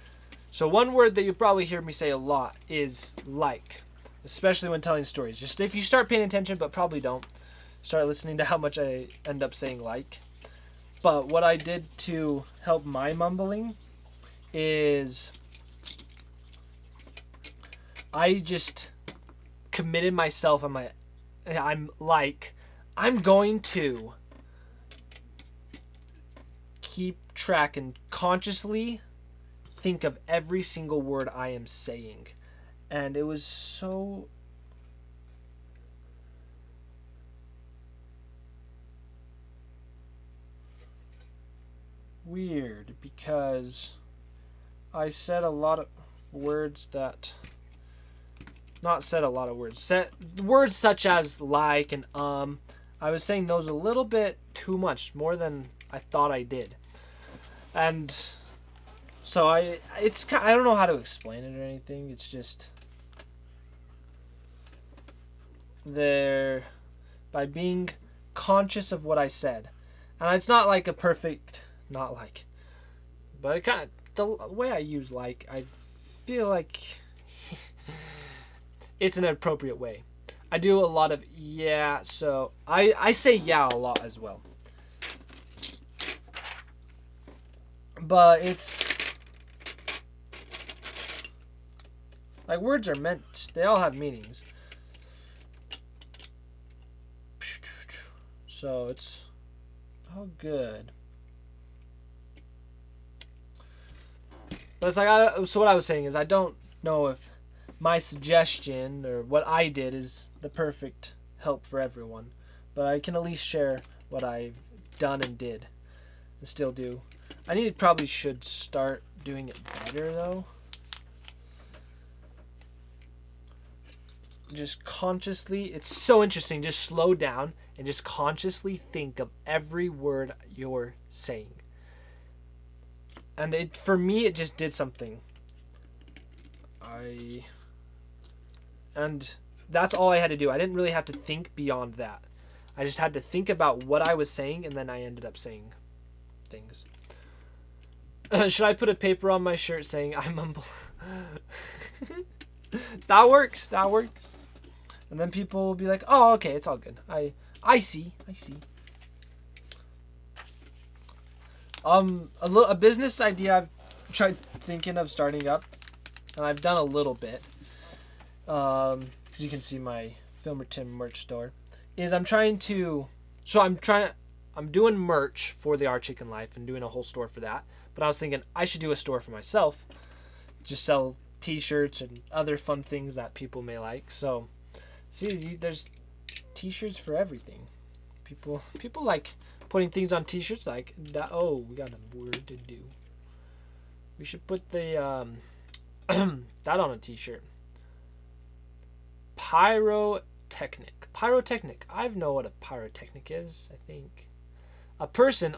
So one word that you probably hear me say a lot is like, especially when telling stories. Just if you start paying attention, but probably don't, start listening to how much I end up saying like. But what I did to help my mumbling is I just committed myself. I'm going to keep track and consciously think of every single word I am saying. And it was so weird because I said a lot of words that... Not said a lot of words. Said words such as like and I was saying those a little bit too much, more than I thought I did. And so I don't know how to explain it or anything. It's just by being conscious of what I said. And it's not like a perfect, but it kind of, the way I use like, I feel like it's an appropriate way. I do a lot of yeah, so I say yeah a lot as well. But it's like words are meant, they all have meanings. So it's all good. But it's like, so what I was saying is I don't know if my suggestion or what I did is the perfect help for everyone, but I can at least share what I've done and did and still do. I probably should start doing it better though. Just consciously, it's so interesting, just slow down and just consciously think of every word you're saying. And for me, it just did something. And that's all I had to do. I didn't really have to think beyond that. I just had to think about what I was saying, and then I ended up saying things. Should I put a paper on my shirt saying I mumble? That works. And then people will be like, oh, okay, it's all good. I see. A business idea I've tried thinking of starting up, and I've done a little bit, because you can see my Filmer Tim merch store, is I'm I'm doing merch for the Our Chicken Life and doing a whole store for that. But I was thinking I should do a store for myself. Just sell t-shirts and other fun things that people may like. So, see, there's t-shirts for everything. People like putting things on t-shirts like that. Oh, we got a word to do. We should put the that on a t-shirt. Pyrotechnic. Pyrotechnic. I know what a pyrotechnic is, I think. A person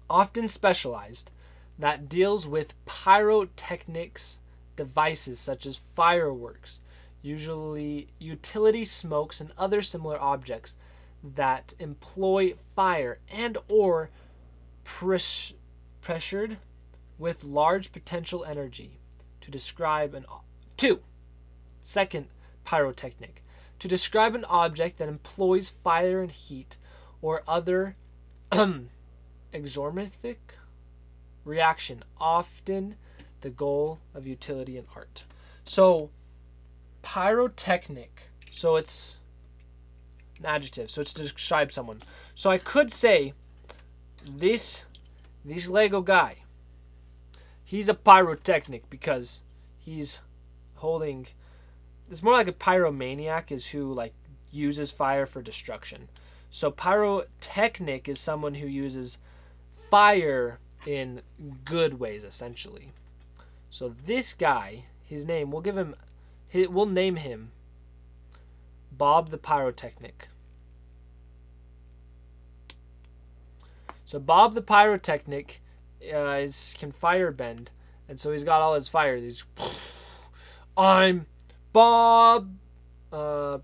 often specialized that deals with pyrotechnics devices such as fireworks, usually utility smokes and other similar objects that employ fire and or pressured with large potential energy. To describe second pyrotechnic, to describe an object that employs fire and heat or other exorbitant reaction, often the goal of utility in art. So pyrotechnic, so it's an adjective, so it's to describe someone. So I could say this Lego guy, he's a pyrotechnic because he's holding, it's more like a pyromaniac is who like uses fire for destruction. So pyrotechnic is someone who uses fire in good ways, essentially. So this guy, his name, we'll name him Bob the Pyrotechnic. So Bob the Pyrotechnic can firebend, and so he's got all his fire. I'm Bob the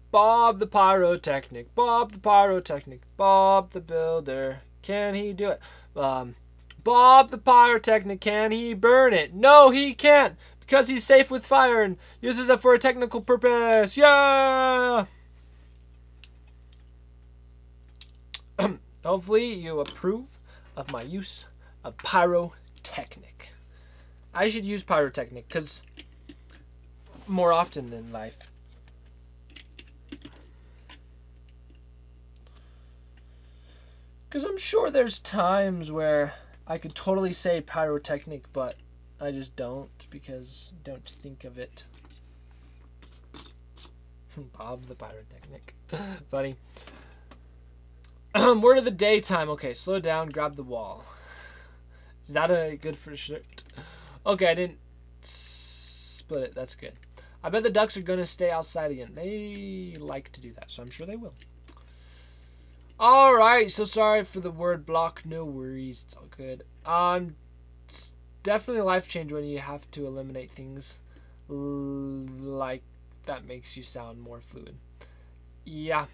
Pyrotechnic, Bob the Pyrotechnic, Bob the Builder. Can he do it? Bob the Pyrotechnic, can he burn it? No, he can't, because he's safe with fire and uses it for a technical purpose. Yeah! Hopefully you approve of my use of pyrotechnic. I should use pyrotechnic because more often in life. Because I'm sure there's times where I could totally say pyrotechnic, but I just don't because I don't think of it. Bob the Pyrotechnic. Funny. Word of the day time. Okay, slow down, grab the wall. Is that a good for shirt? Okay, I didn't split it. That's good. I bet the ducks are going to stay outside again. They like to do that, so I'm sure they will. Alright, so sorry for the word block. No worries. It's all good. It's definitely a life change when you have to eliminate things like that makes you sound more fluid. Yeah,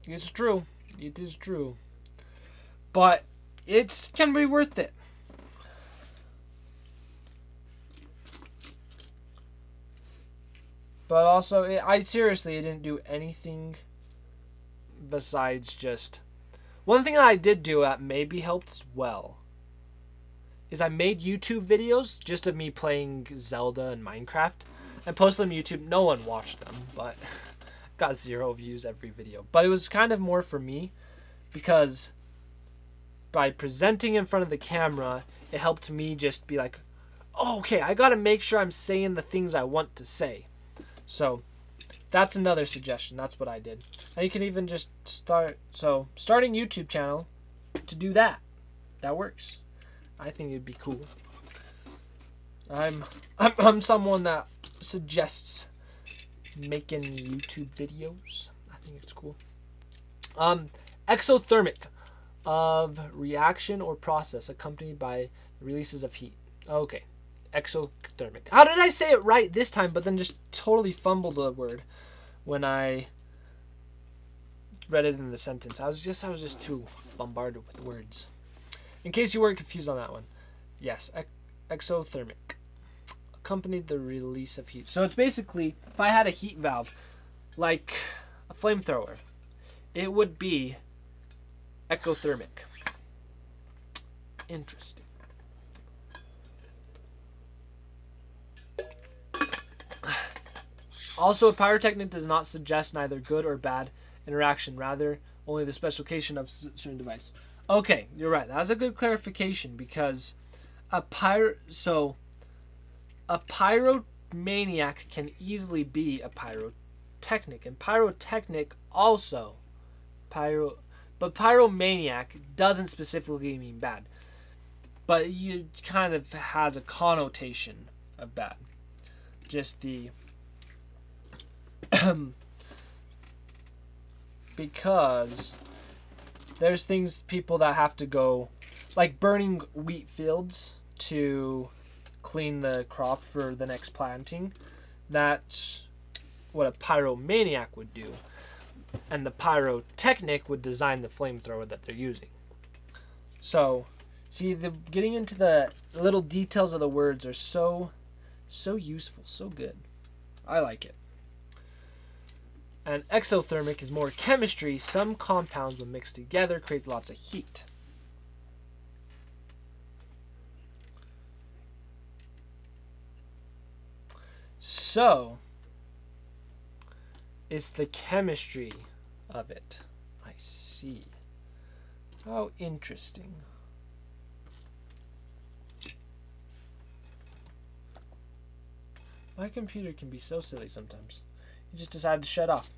it's true. It is true. But it can be worth it. But also, I seriously didn't do anything besides just... One thing that I did do that maybe helped as well is I made YouTube videos just of me playing Zelda and Minecraft and posted them on YouTube. No one watched them, but got 0 views every video. But it was kind of more for me because by presenting in front of the camera, it helped me just be like, oh, okay, I got to make sure I'm saying the things I want to say. So that's another suggestion. That's what I did. And you can even just starting YouTube channel to do that. That works. I think it'd be cool. I'm someone that suggests making YouTube videos. I think it's cool. Exothermic, of reaction or process accompanied by releases of heat. Okay. Exothermic. How did I say it right this time, but then just totally fumbled the word when I read it in the sentence? I was just too bombarded with words. In case you were confused on that one, yes, exothermic accompanied the release of heat. So it's basically if I had a heat valve, like a flamethrower, it would be exothermic. Interesting. Also, a pyrotechnic does not suggest neither good or bad interaction, rather only the specification of certain device. Okay, you're right. That was a good clarification because a pyromaniac can easily be a pyrotechnic, and pyrotechnic also but pyromaniac doesn't specifically mean bad, but it kind of has a connotation of bad. Just the because there's people that have to go, like burning wheat fields to clean the crop for the next planting. That's what a pyromaniac would do. And the pyrotechnic would design the flamethrower that they're using. So, see, getting into the little details of the words are so useful, so good. I like it. And exothermic is more chemistry. Some compounds, when mixed together, create lots of heat. So, it's the chemistry of it. I see. How interesting. My computer can be so silly sometimes. You just decide to shut off.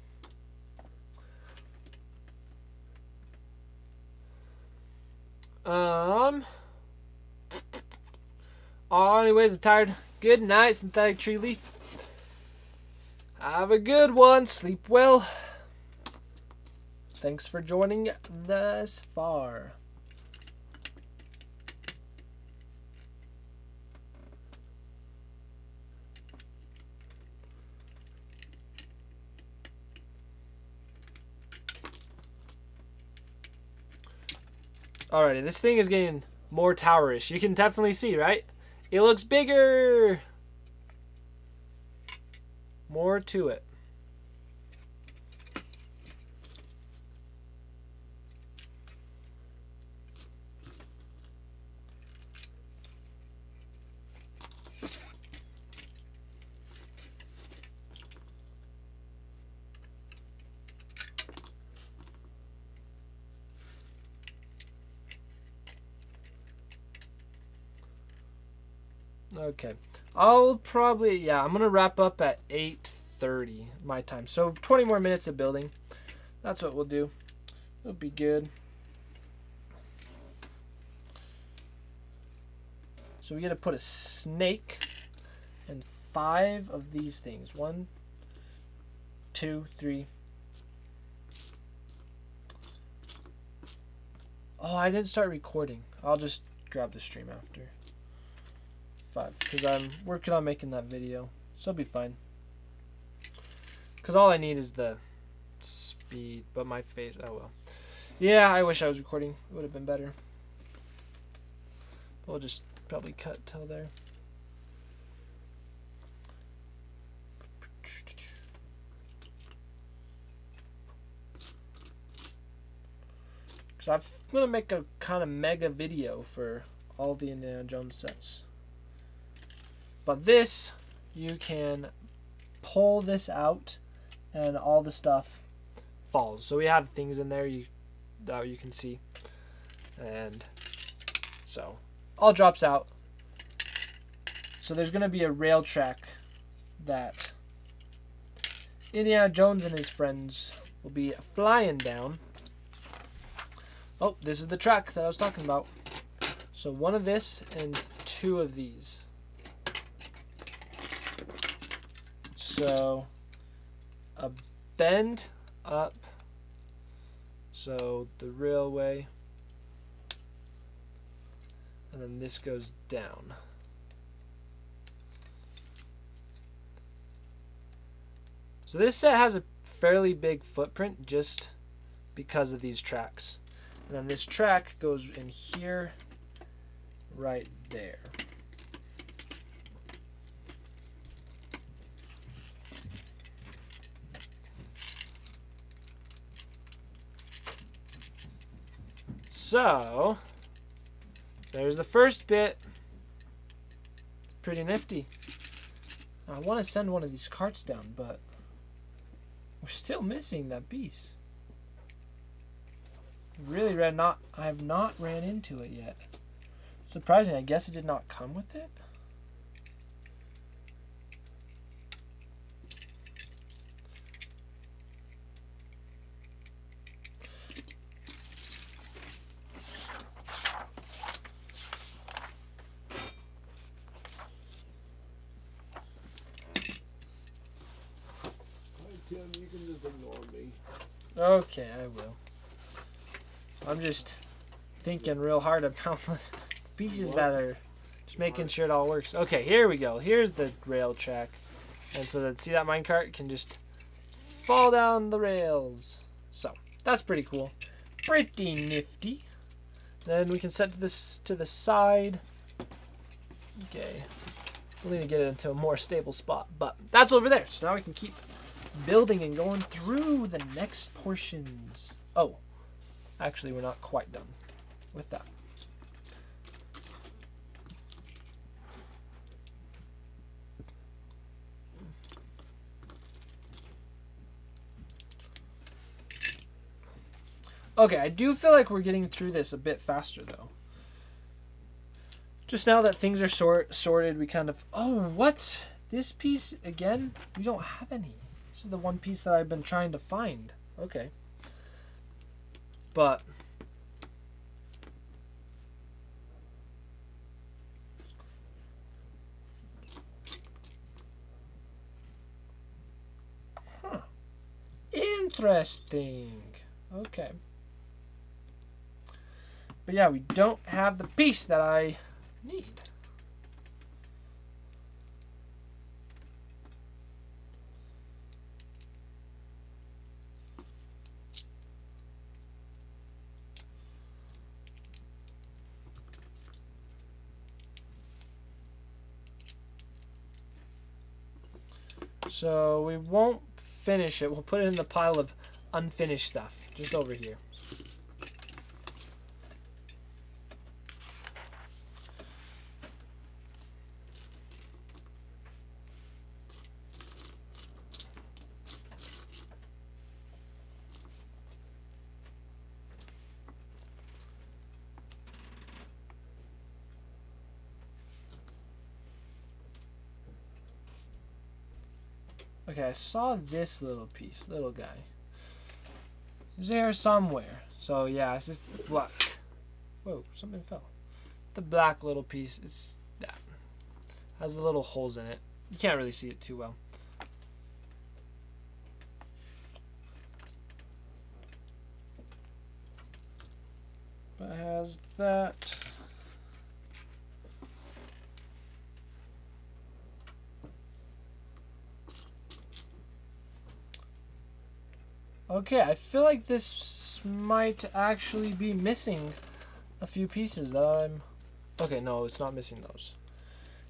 Anyways, I'm tired. Good night, synthetic tree leaf. Have a good one. Sleep well. Thanks for joining thus far. Alrighty, this thing is getting more towerish. You can definitely see, right? It looks bigger. More to it. Okay. I'm going to wrap up at 8:30 my time. So 20 more minutes of building. That's what we'll do. It'll be good. So we got to put a snake and 5 of these things. 1, 2, 3. Oh, I didn't start recording. I'll just grab the stream after. 5, because I'm working on making that video, so it'll be fine. Because all I need is the speed, but my face, oh well. Yeah, I wish I was recording. It would have been better. We'll just probably cut till there. So I'm going to make a kind of mega video for all the Indiana Jones sets. But this, you can pull this out and all the stuff falls. So we have things in there that you can see. And so all drops out. So there's going to be a rail track that Indiana Jones and his friends will be flying down. Oh, this is the track that I was talking about. So 1 of this and 2 of these. So a bend up, so the railway, and then this goes down. So this set has a fairly big footprint just because of these tracks. And then this track goes in here, right there. So, there's the first bit. Pretty nifty. I want to send one of these carts down, but we're still missing that piece. Really I have not ran into it yet. Surprising, I guess it did not come with it. Tim, you can just ignore me. Okay, I will. I'm just thinking real hard about the pieces that are just making sure it all works. Okay, here we go. Here's the rail track. And so that, see that minecart can just fall down the rails. So, that's pretty cool. Pretty nifty. Then we can set this to the side. Okay. We'll need to get it into a more stable spot. But that's over there. So now we can keep building and going through the next portions. Oh, actually we're not quite done with that. Okay, I do feel like we're getting through this a bit faster though. Just now that things are sorted, we kind of... Oh, what? This piece again? We don't have any. This is the one piece that I've been trying to find. Okay. But... Huh. Interesting. Okay. But yeah, we don't have the piece that I need. So we won't finish it. We'll put it in the pile of unfinished stuff, just over here. Okay, I saw this little piece, little guy. Is there somewhere? So yeah, it's this black. Whoa, something fell. The black little piece, it's that. Has the little holes in it. You can't really see it too well. But it has that. Okay, I feel like this might actually be missing a few pieces that I'm... Okay, no, it's not missing those.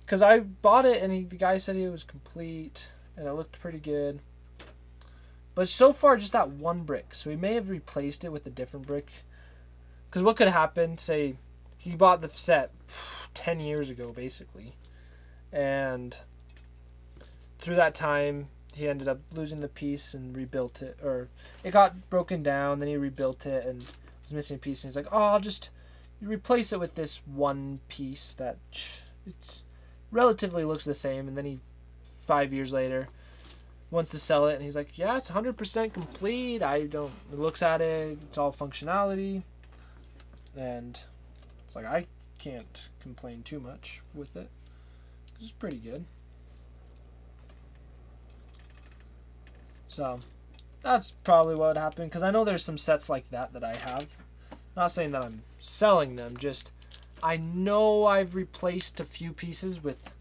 Because I bought it and the guy said it was complete and it looked pretty good. But so far, just that one brick. So we may have replaced it with a different brick. Because what could happen, say, he bought the set 10 years ago, basically. And through that time... he ended up losing the piece and rebuilt it, or it got broken down, then he rebuilt it and was missing a piece, and he's like, oh, I'll just replace it with this one piece that it's relatively looks the same, and then he 5 years later wants to sell it, and he's like, yeah, it's 100% complete. Looks at it, it's all functionality, and it's like, I can't complain too much with it. It's pretty good. So, that's probably what would happen, because I know there's some sets like that I have. Not saying that I'm selling them, just I know I've replaced a few pieces with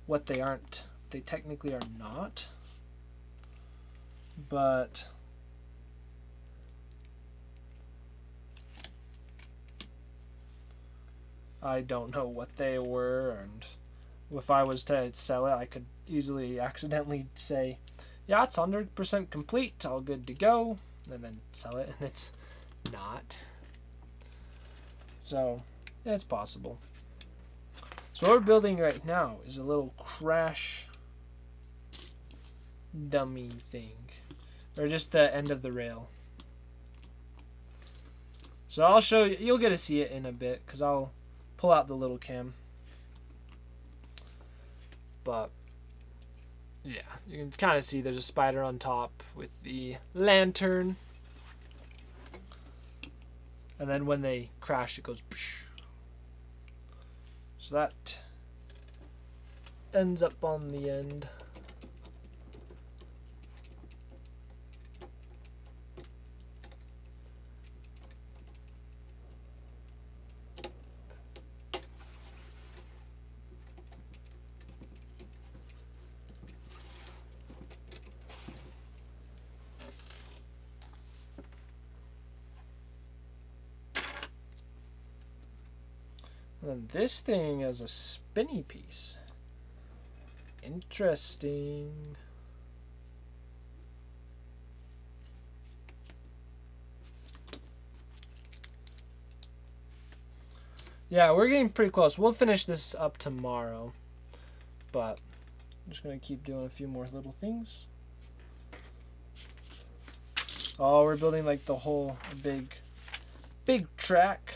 what they aren't, they technically are not. But I don't know what they were, and if I was to sell it, I could easily accidentally say, yeah, it's 100% complete, all good to go, and then sell it, and it's not. So, yeah, it's possible. So what we're building right now is a little crash dummy thing, or just the end of the rail. So I'll show you. You'll get to see it in a bit because I'll pull out the little cam. But yeah, you can kind of see there's a spider on top with the lantern. And then when they crash, it goes. So that ends up on the end. And this thing has a spinny piece. Interesting. Yeah, we're getting pretty close. We'll finish this up tomorrow. But I'm just going to keep doing a few more little things. Oh, we're building like the whole big track.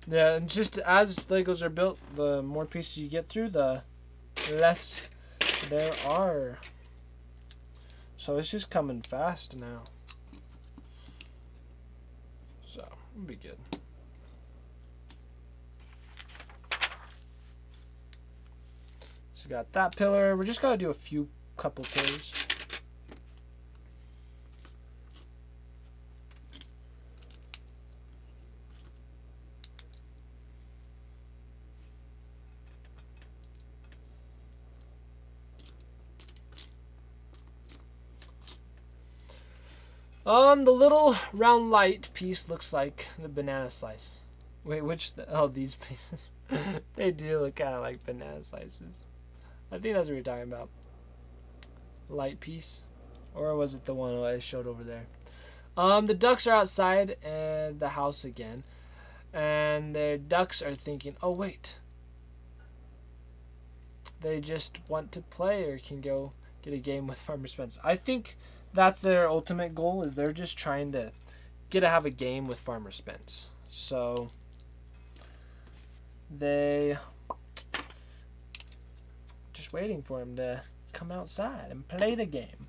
Yeah, and just as Legos are built, the more pieces you get through, the less there are. So it's just coming fast now. So, it'll be good. So we got that pillar. We're just gotta do a couple pillars. The little round light piece looks like the banana slice. Wait, oh, these pieces. They do look kind of like banana slices. I think that's what you're talking about. Light piece. Or was it the one I showed over there? The ducks are outside and the house again. And their ducks are thinking, oh wait. They just want to play or can go get a game with Farmer Spence. I think that's their ultimate goal, is they're just trying to have a game with Farmer Spence. So they just waiting for him to come outside and play the game.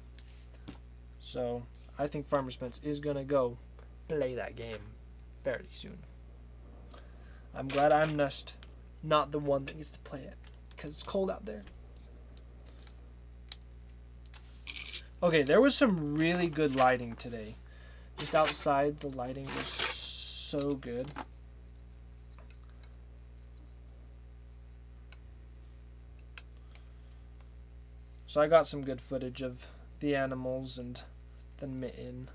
So I think Farmer Spence is gonna go play that game fairly soon. I'm glad I'm not the one that needs to play it because it's cold out there. Okay, there was some really good lighting today. Just outside, the lighting was so good. So I got some good footage of the animals and the mitten.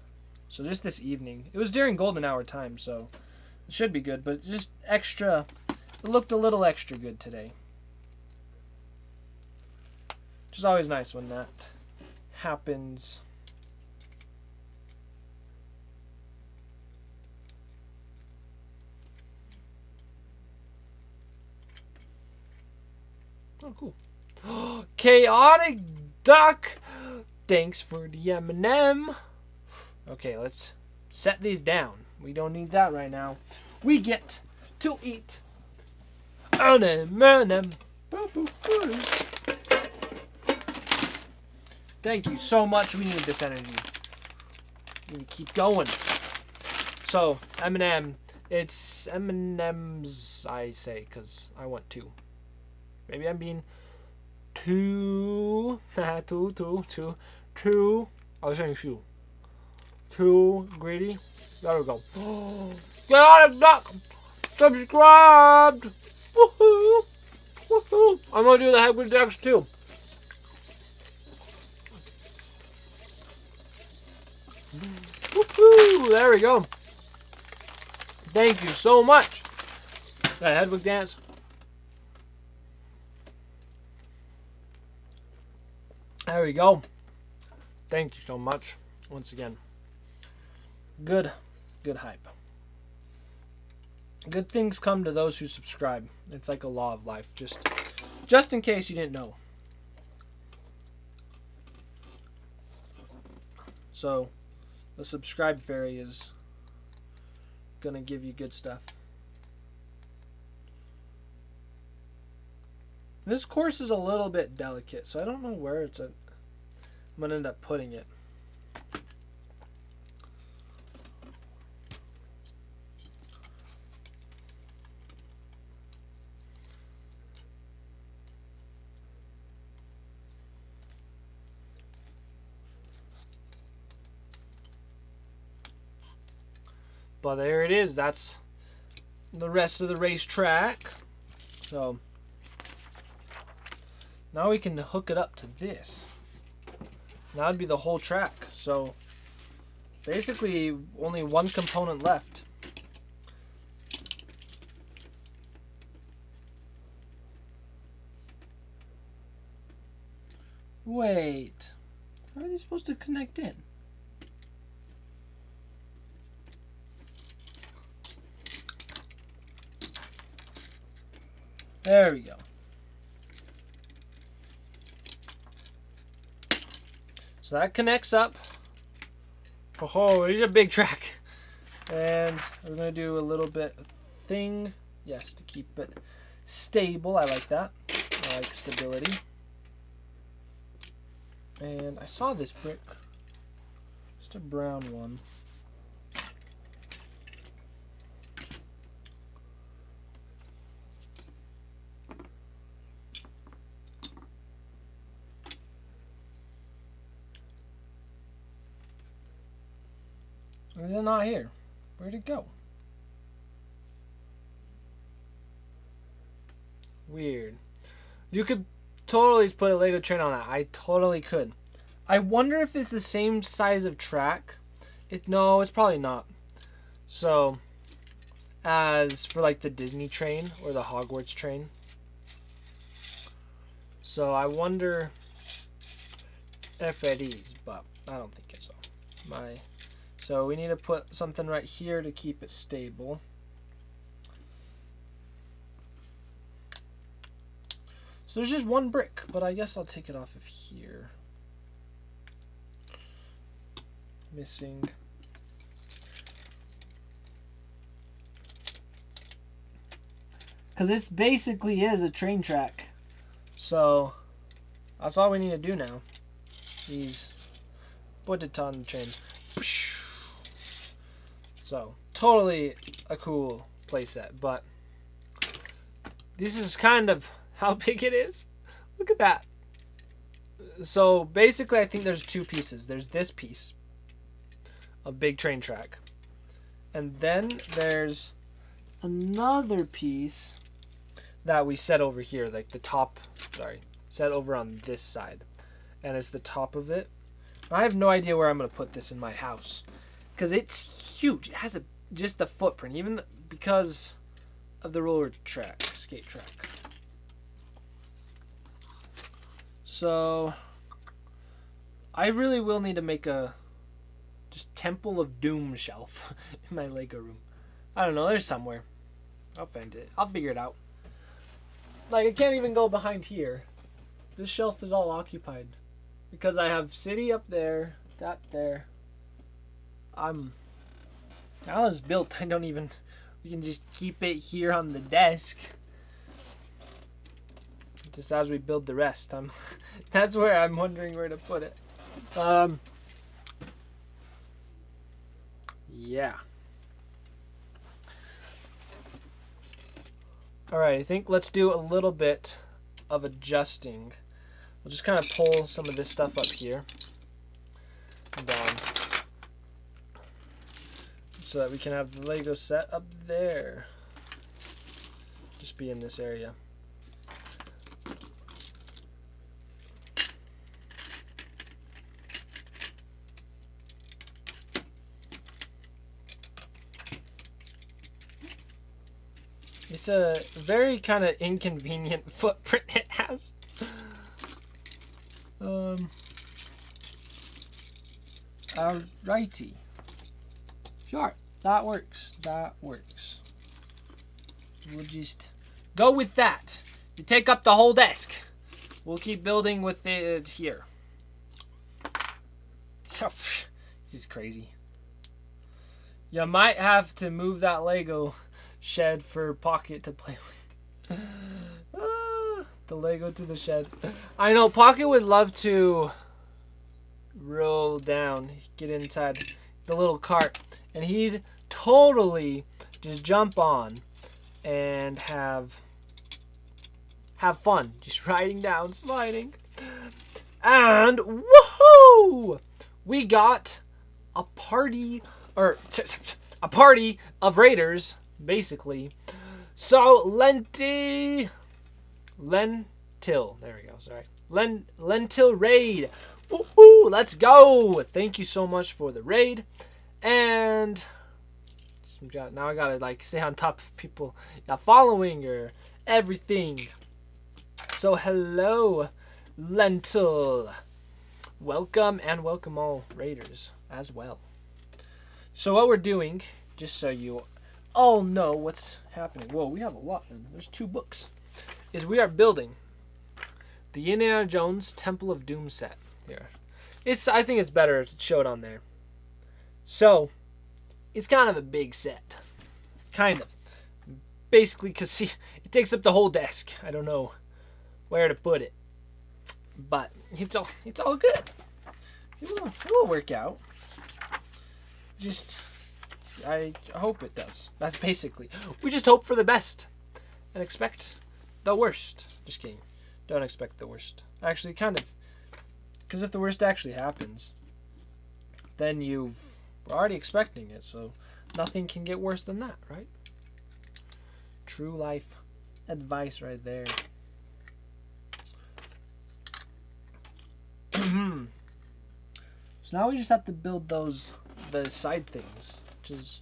So just this evening. It was during golden hour time, so it should be good. But just extra, it looked a little extra good today. Which is always nice when that happens. Oh, cool. Chaotic Duck! Thanks for the M&M. Okay, let's set these down. We don't need that right now. We get to eat an M&M. Thank you so much. We need this energy. We need to keep going. So, M&M. It's M&M's, I say, because I want two. Maybe I'm being too. Too. I was saying shoe. Too greedy. There we go. Got it, duck. Subscribed. Woohoo. Woohoo. I'm gonna do the hybrid ducks too. Woohoo! There we go. Thank you so much. That Hedwig dance. There we go. Thank you so much. Once again. Good hype. Good things come to those who subscribe. It's like a law of life. Just in case you didn't know. So, the subscribe fairy is gonna give you good stuff. This course is a little bit delicate, so I don't know where I'm gonna end up putting it. But there it is. That's the rest of the racetrack. So now we can hook it up to this. Now it'd be the whole track. So basically only one component left. Wait. How are they supposed to connect in? There we go. So that connects up. Oh, here's a big track. And we're going to do a little bit thing. Yes, to keep it stable. I like that. I like stability. And I saw this brick. Just a brown one. Is it not here? Where'd it go? Weird. You could totally put a Lego train on that. I totally could. I wonder if it's the same size of track. No, it's probably not. So, as for like the Disney train or the Hogwarts train. So I wonder if it is, but I don't think it's so. So we need to put something right here to keep it stable. So there's just one brick, but I guess I'll take it off of here. Missing. Because this basically is a train track. So that's all we need to do now. Put it on the train. So, totally a cool playset, but this is kind of how big it is. Look at that. So, basically, I think there's two pieces. There's this piece, a big train track, and then there's another piece that we set over here, like the top, set over on this side, and it's the top of it. I have no idea where I'm going to put this in my house. Because it's huge. It has just the footprint. Even because of the roller track, skate track. So, I really will need to make a just Temple of Doom shelf in my Lego room. I don't know. There's somewhere. I'll find it. I'll figure it out. Like, I can't even go behind here. This shelf is all occupied. Because I have City up there, that there. Now it's built. We can just keep it here on the desk. Just as we build the rest. That's where I'm wondering where to put it. Yeah. Alright, I think let's do a little bit of adjusting. We'll just kind of pull some of this stuff up here and down so that we can have the Lego set up there. Just be in this area. It's a very kind of inconvenient footprint it has. Alrighty. Sure, that works. That works. We'll just go with that. You take up the whole desk. We'll keep building with it here. So, this is crazy. You might have to move that Lego shed for Pocket to play with. The Lego to the shed. I know Pocket would love to roll down, get inside the little cart, and he'd totally just jump on and have fun, just riding down, sliding. And woohoo! We got a party of raiders, basically. So lentil, there we go, sorry. Lentil raid. Woohoo, let's go. Thank you so much for the raid. And now I gotta like stay on top of people following or everything. So hello, Lentil. Welcome, and welcome all raiders as well. So what we're doing, just so you all know what's happening. Whoa, we have a lot. There's 2 books. Is we are building the Indiana Jones Temple of Doom set here. I think it's better to show it on there. So it's kind of a big set, kind of. Basically, because see, it takes up the whole desk. I don't know where to put it, but it's all good. It will work out. Just, I hope it does. That's basically. We just hope for the best and expect the worst. Just kidding. Don't expect the worst. Actually, kind of. Because if the worst actually happens, then you're already expecting it. So nothing can get worse than that, right? True life advice right there. So now we just have to build the side things, which is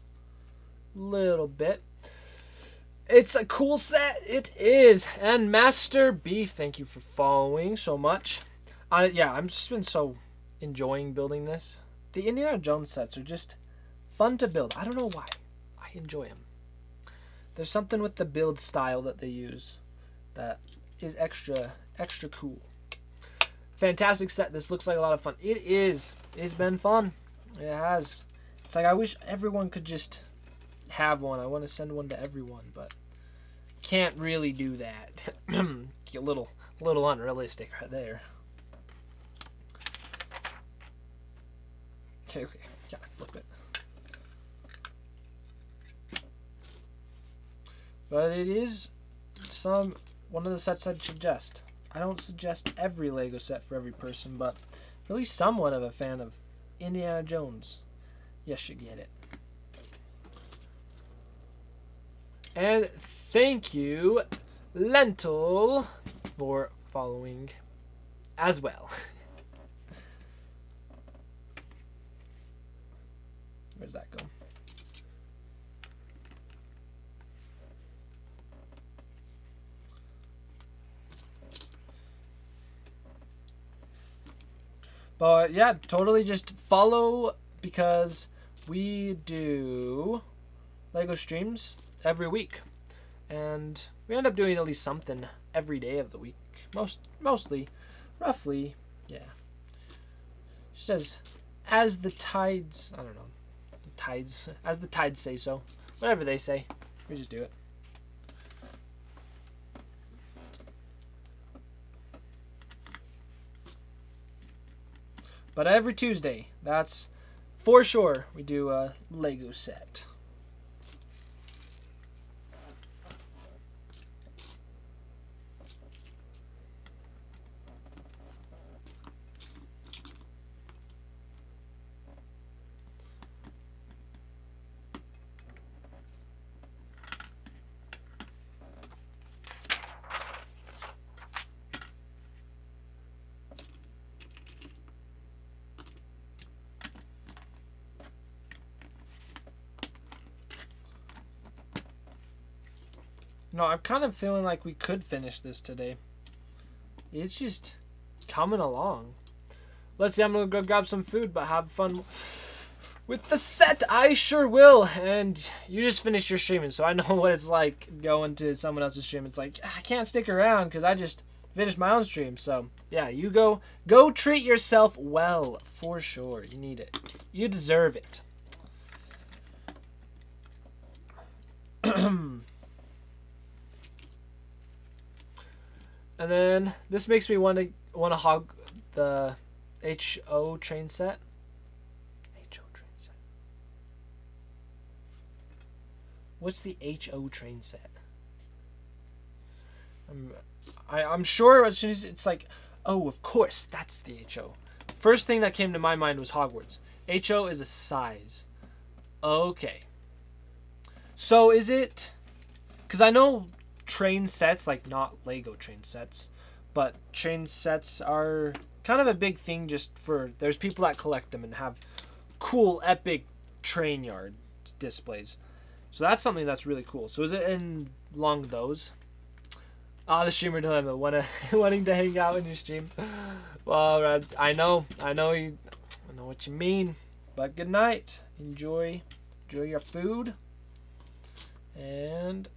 a little bit. It's a cool set. It is. And Master B, thank you for following so much. I'm just been so enjoying building this. The Indiana Jones sets are just fun to build. I don't know why. I enjoy them. There's something with the build style that they use that is extra cool. Fantastic set. This looks like a lot of fun. It is. It's been fun. It has. It's like I wish everyone could just have one. I want to send one to everyone, but can't really do that. A little unrealistic right there. Okay. Gotta flip it. But it is one of the sets I'd suggest. I don't suggest every Lego set for every person, but at least somewhat of a fan of Indiana Jones, you should get it. And thank you, Lentil, for following as well. Where's that go? But yeah, totally just follow, because we do Lego streams every week. And we end up doing at least something every day of the week. Mostly, roughly, yeah. Just as the tides, I don't know. As the tides say so. Whatever they say, we just do it. But every Tuesday, that's for sure, we do a Lego set. No, I'm kind of feeling like we could finish this today. It's just coming along. Let's see, I'm going to go grab some food, but have fun with the set. I sure will. And you just finished your streaming, so I know what it's like going to someone else's stream. It's like, I can't stick around because I just finished my own stream. So, yeah, you go treat yourself well, for sure. You need it. You deserve it. And then this makes me want to hog the HO train set. HO train set. What's the HO train set? I'm sure as soon as it's like, oh, of course, that's the HO. First thing that came to my mind was Hogwarts. HO is a size. Okay. So is it... Because I know train sets, like not Lego train sets, but train sets are kind of a big thing just for... There's people that collect them and have cool, epic train yard displays. So that's something that's really cool. So is it along those? The streamer dilemma, wanting to hang out in your stream. Well, I know what you mean. But good night. Enjoy your food, and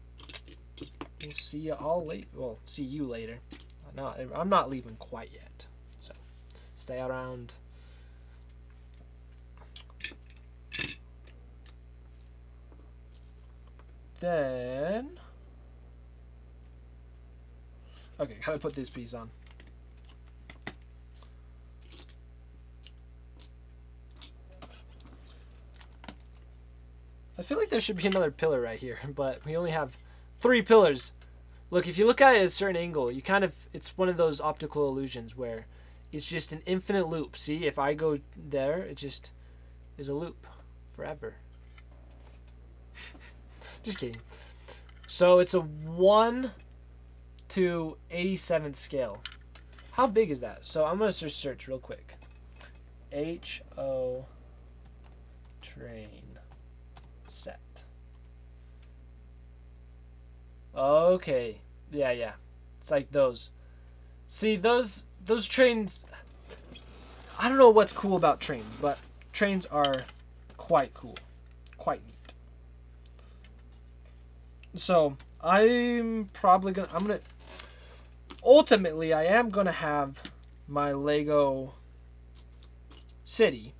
we'll see you all later. Well, see you later. I'm not leaving quite yet, so stay around. Then. Okay, gotta put this piece on. I feel like there should be another pillar right here, but we only have 3 pillars. Look, if you look at it at a certain angle, it's one of those optical illusions where it's just an infinite loop. See, if I go there, it just is a loop forever. Just kidding. So it's a 1 to 87th scale. How big is that? So I'm going to search real quick. HO train set. Okay. Yeah. It's like those. See, those trains... I don't know what's cool about trains, but trains are quite cool. Quite neat. So, ultimately, I am going to have my Lego city.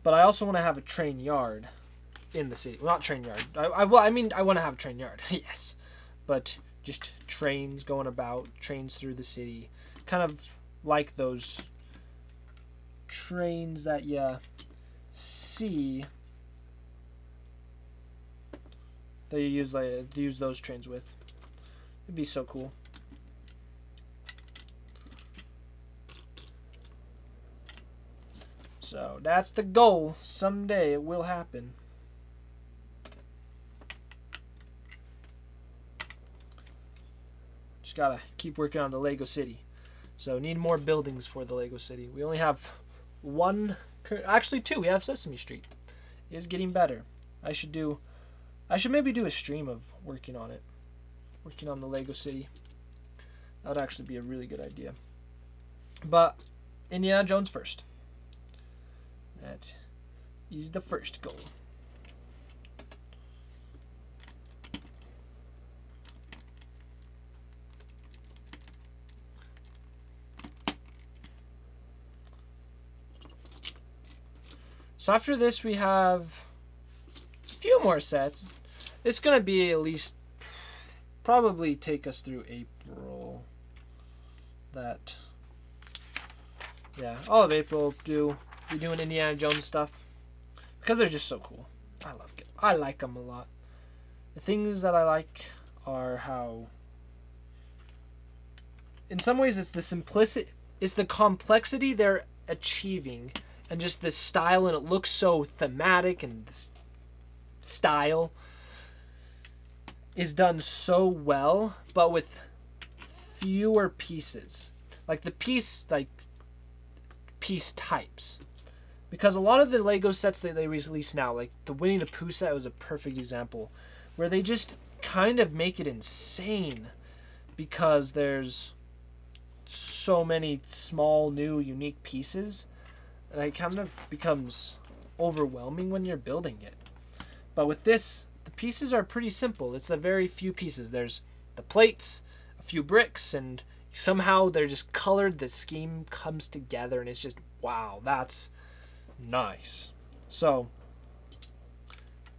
But I also want to have a train yard in the city. Well, not train yard. I want to have a train yard. Yes. But just trains going about, trains through the city. Kind of like those trains that you see that you use those trains with. It'd be so cool. So that's the goal. Someday it will happen. Just gotta keep working on the Lego City. So need more buildings for the Lego City. We only have 1, actually 2. We have Sesame Street. It is getting better. I should maybe do a stream of working on it. Working on the Lego City. That would actually be a really good idea. But Indiana Jones first. That is the first goal. So after this we have a few more sets. It's going to be at least probably take us through April. All of April be doing Indiana Jones stuff because they're just so cool. I like them a lot. The things that I like are how, in some ways, it's the simplicity, it's the complexity they're achieving, and just the style, and it looks so thematic, and this style is done so well, but with fewer pieces. Like the piece types. Because a lot of the Lego sets that they release now, like the Winnie the Pooh set was a perfect example, where they just kind of make it insane because there's so many small, new, unique pieces, and it kind of becomes overwhelming when you're building it. But with this, the pieces are pretty simple. It's a very few pieces. There's the plates, a few bricks, and somehow they're just colored. The scheme comes together, and it's just, wow, that's nice. So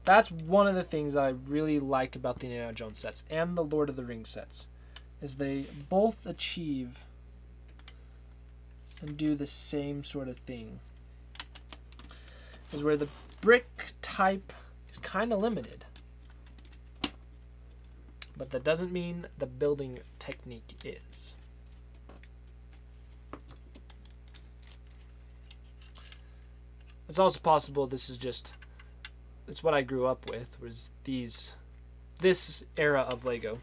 that's one of the things that I really like about the Indiana Jones sets and the Lord of the Rings sets, is they both achieve and do the same sort of thing. Is where the brick type is kind of limited. But that doesn't mean the building technique is. It's also possible this is just, it's what I grew up with, was this era of Lego.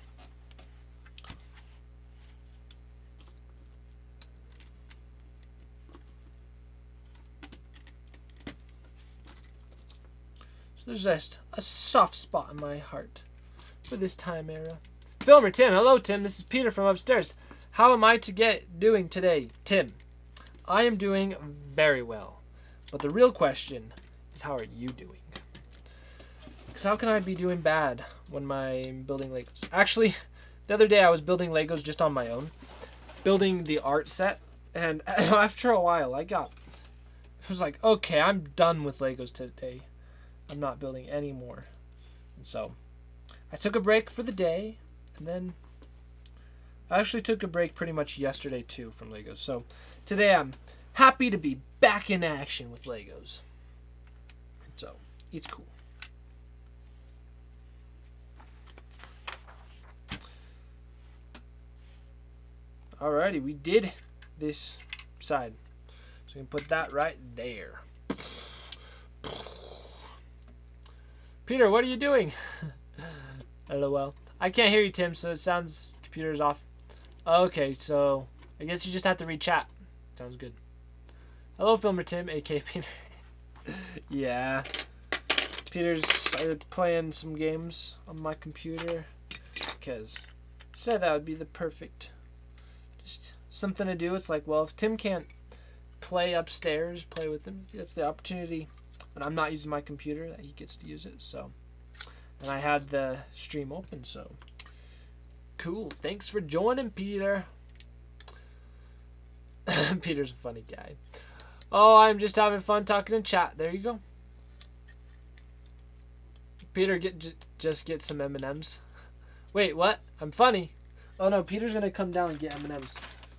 So there's just a soft spot in my heart for this time era. Filmer Tim, hello Tim, this is Peter from upstairs. How am I doing today, Tim? I am doing very well. But the real question is, how are you doing? Because how can I be doing bad when I'm building Legos? Actually, the other day I was building Legos just on my own, building the art set, and after a while I was like, okay, I'm done with Legos today. I'm not building anymore. And so I took a break for the day, and then I actually took a break pretty much yesterday too from Legos. So today I'm happy to be back in action with Legos. So it's cool. Alrighty, we did this side. So we can put that right there. Peter, what are you doing? LOL. I can't hear you, Tim, so it sounds computer's off. Okay, so I guess you just have to read chat. Sounds good. Hello, Filmer Tim, aka Peter. Yeah. Peter's playing some games on my computer because said that would be the perfect, just something to do. It's like, well, if Tim can't play upstairs, play with him. That's the opportunity when I'm not using my computer that he gets to use it. So, and I had the stream open, so cool. Thanks for joining, Peter. Peter's a funny guy. Oh, I'm just having fun talking in chat. There you go. Peter, just get some M&Ms. Wait, what? I'm funny. Oh no, Peter's gonna come down and get M&Ms.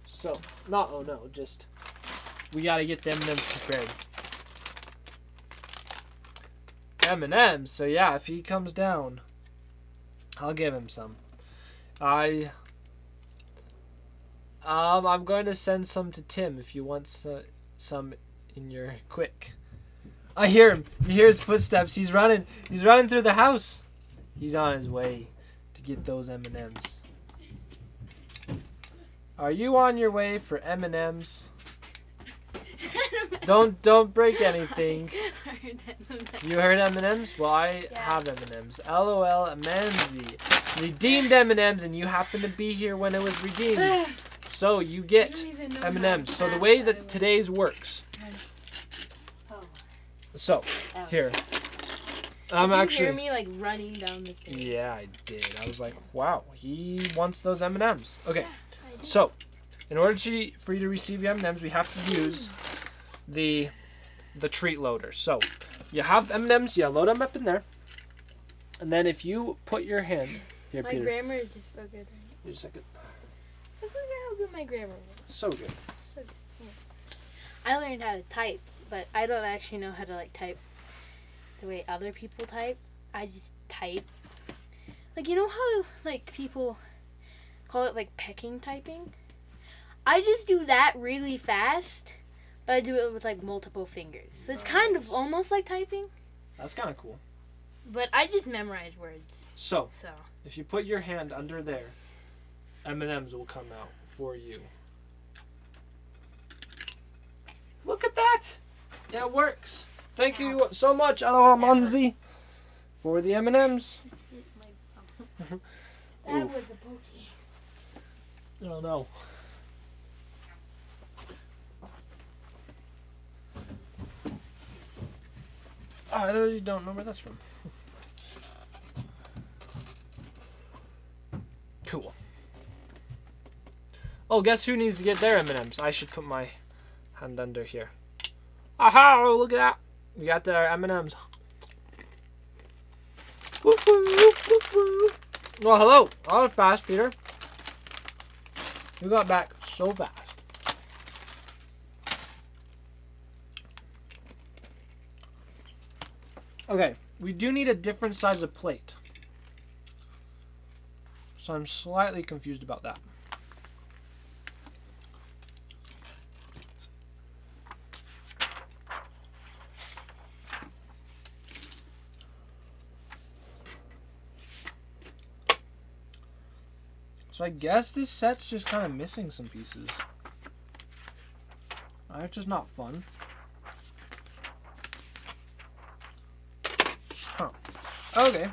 So, not oh no, just we gotta get the M&Ms prepared. M&Ms. So yeah, if he comes down, I'll give him some. I'm going to send some to Tim if you want some in your quick. I hear him. You hear his footsteps. He's running. He's running through the house. He's on his way to get those M&Ms. Are you on your way for M&Ms? Don't break anything. You heard M&Ms? Well, I have M&Ms. LOL, Manzi. Redeemed M&Ms, and you happen to be here when it was redeemed. So you get M&Ms. So the way that today's works. So here, I'm actually. Did you hear me like running down the stairs? Yeah, I did. I was like, wow, he wants those M&Ms. Okay, so in order for you to receive your M&Ms, we have to use the treat loader. So you have M&Ms, you load them up in there, and then if you put your hand here, my Peter. grammar is just so good. Wait a second. Look at how good my grammar was. So good. So good. Yeah. I learned how to type, but I don't actually know how to like type the way other people type. I just type. Like, you know how like people call it like pecking typing? I just do that really fast, but I do it with like multiple fingers. So it's kind of almost like typing. That's kind of cool. But I just memorize words. So if you put your hand under there, M&Ms will come out for you. Look at that! Yeah, it works. Thank you so much, Aloha Manzi, for the M&Ms. My That was a pokey. I don't know. Oh, I really don't know where that's from. Cool. Oh, guess who needs to get their M&Ms? I should put my hand under here. Aha! Look at that. We got their M&Ms. Woo, woo, woo, woo. Well, hello. That was fast, Peter. You got back so fast. Okay, we do need a different size of plate. So I'm slightly confused about that. So I guess this set's just kind of missing some pieces. That's just not fun. Huh. Okay.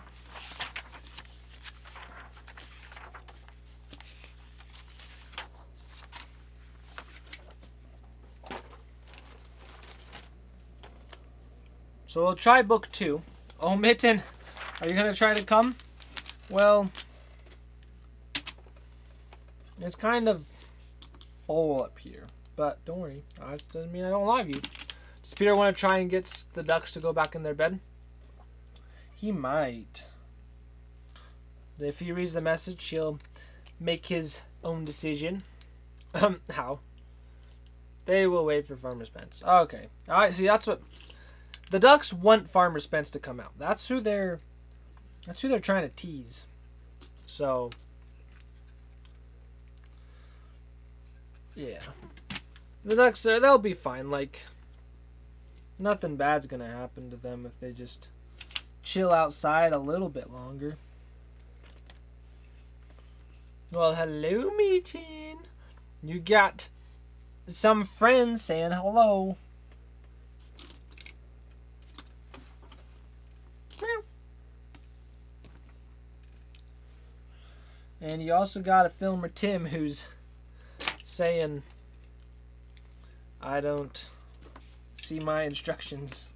So we'll try book 2. Oh, Mitten, are you going to try to come? Well, it's kind of full up here. But don't worry, that doesn't mean I don't love you. Does Peter want to try and get the ducks to go back in their bed? He might. If he reads the message, he'll make his own decision. How? They will wait for Farmer Spence. Okay. Alright, see, that's what... The ducks want Farmer Spence to come out. That's who they're trying to tease. So... yeah. The ducks, they'll be fine. Like, nothing bad's gonna happen to them if they just chill outside a little bit longer. Well, hello, Meetin. You got some friends saying hello. And you also got a filmer, Tim, who's saying, I don't see my instructions.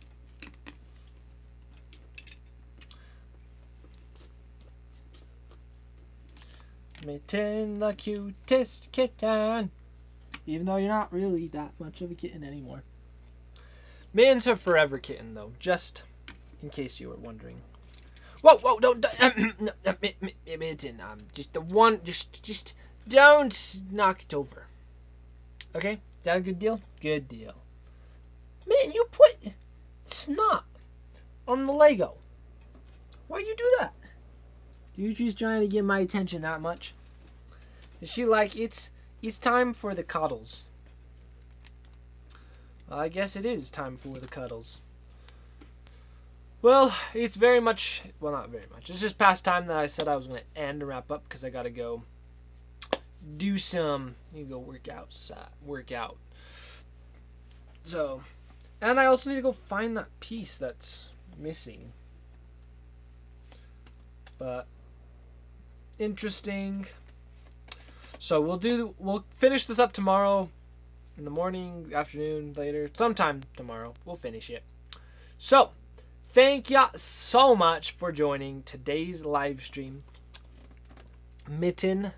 Mitten, the cutest kitten. Even though you're not really that much of a kitten anymore. Mitten's a forever kitten, though, just in case you were wondering. Whoa, don't, Mitten, just the one, just don't knock it over. Okay? Is that a good deal? Good deal. Man, you put snot on the Lego. Why you do that? You just trying to get my attention that much? Is she like, it's time for the cuddles? Well, I guess it is time for the cuddles. Well, it's very much, well, not very much. It's just past time that I said I was going to end and wrap up because I got to go do some, work out. So, and I also need to go find that piece that's missing. But, interesting. So we'll finish this up tomorrow, in the morning, afternoon, later, sometime tomorrow. We'll finish it. So, thank ya so much for joining today's live stream. Mitten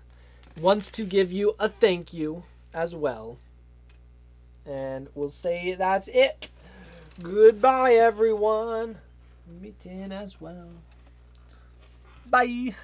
wants to give you a thank you as well. And we'll say that's it. Goodbye, everyone. Mitten as well. Bye.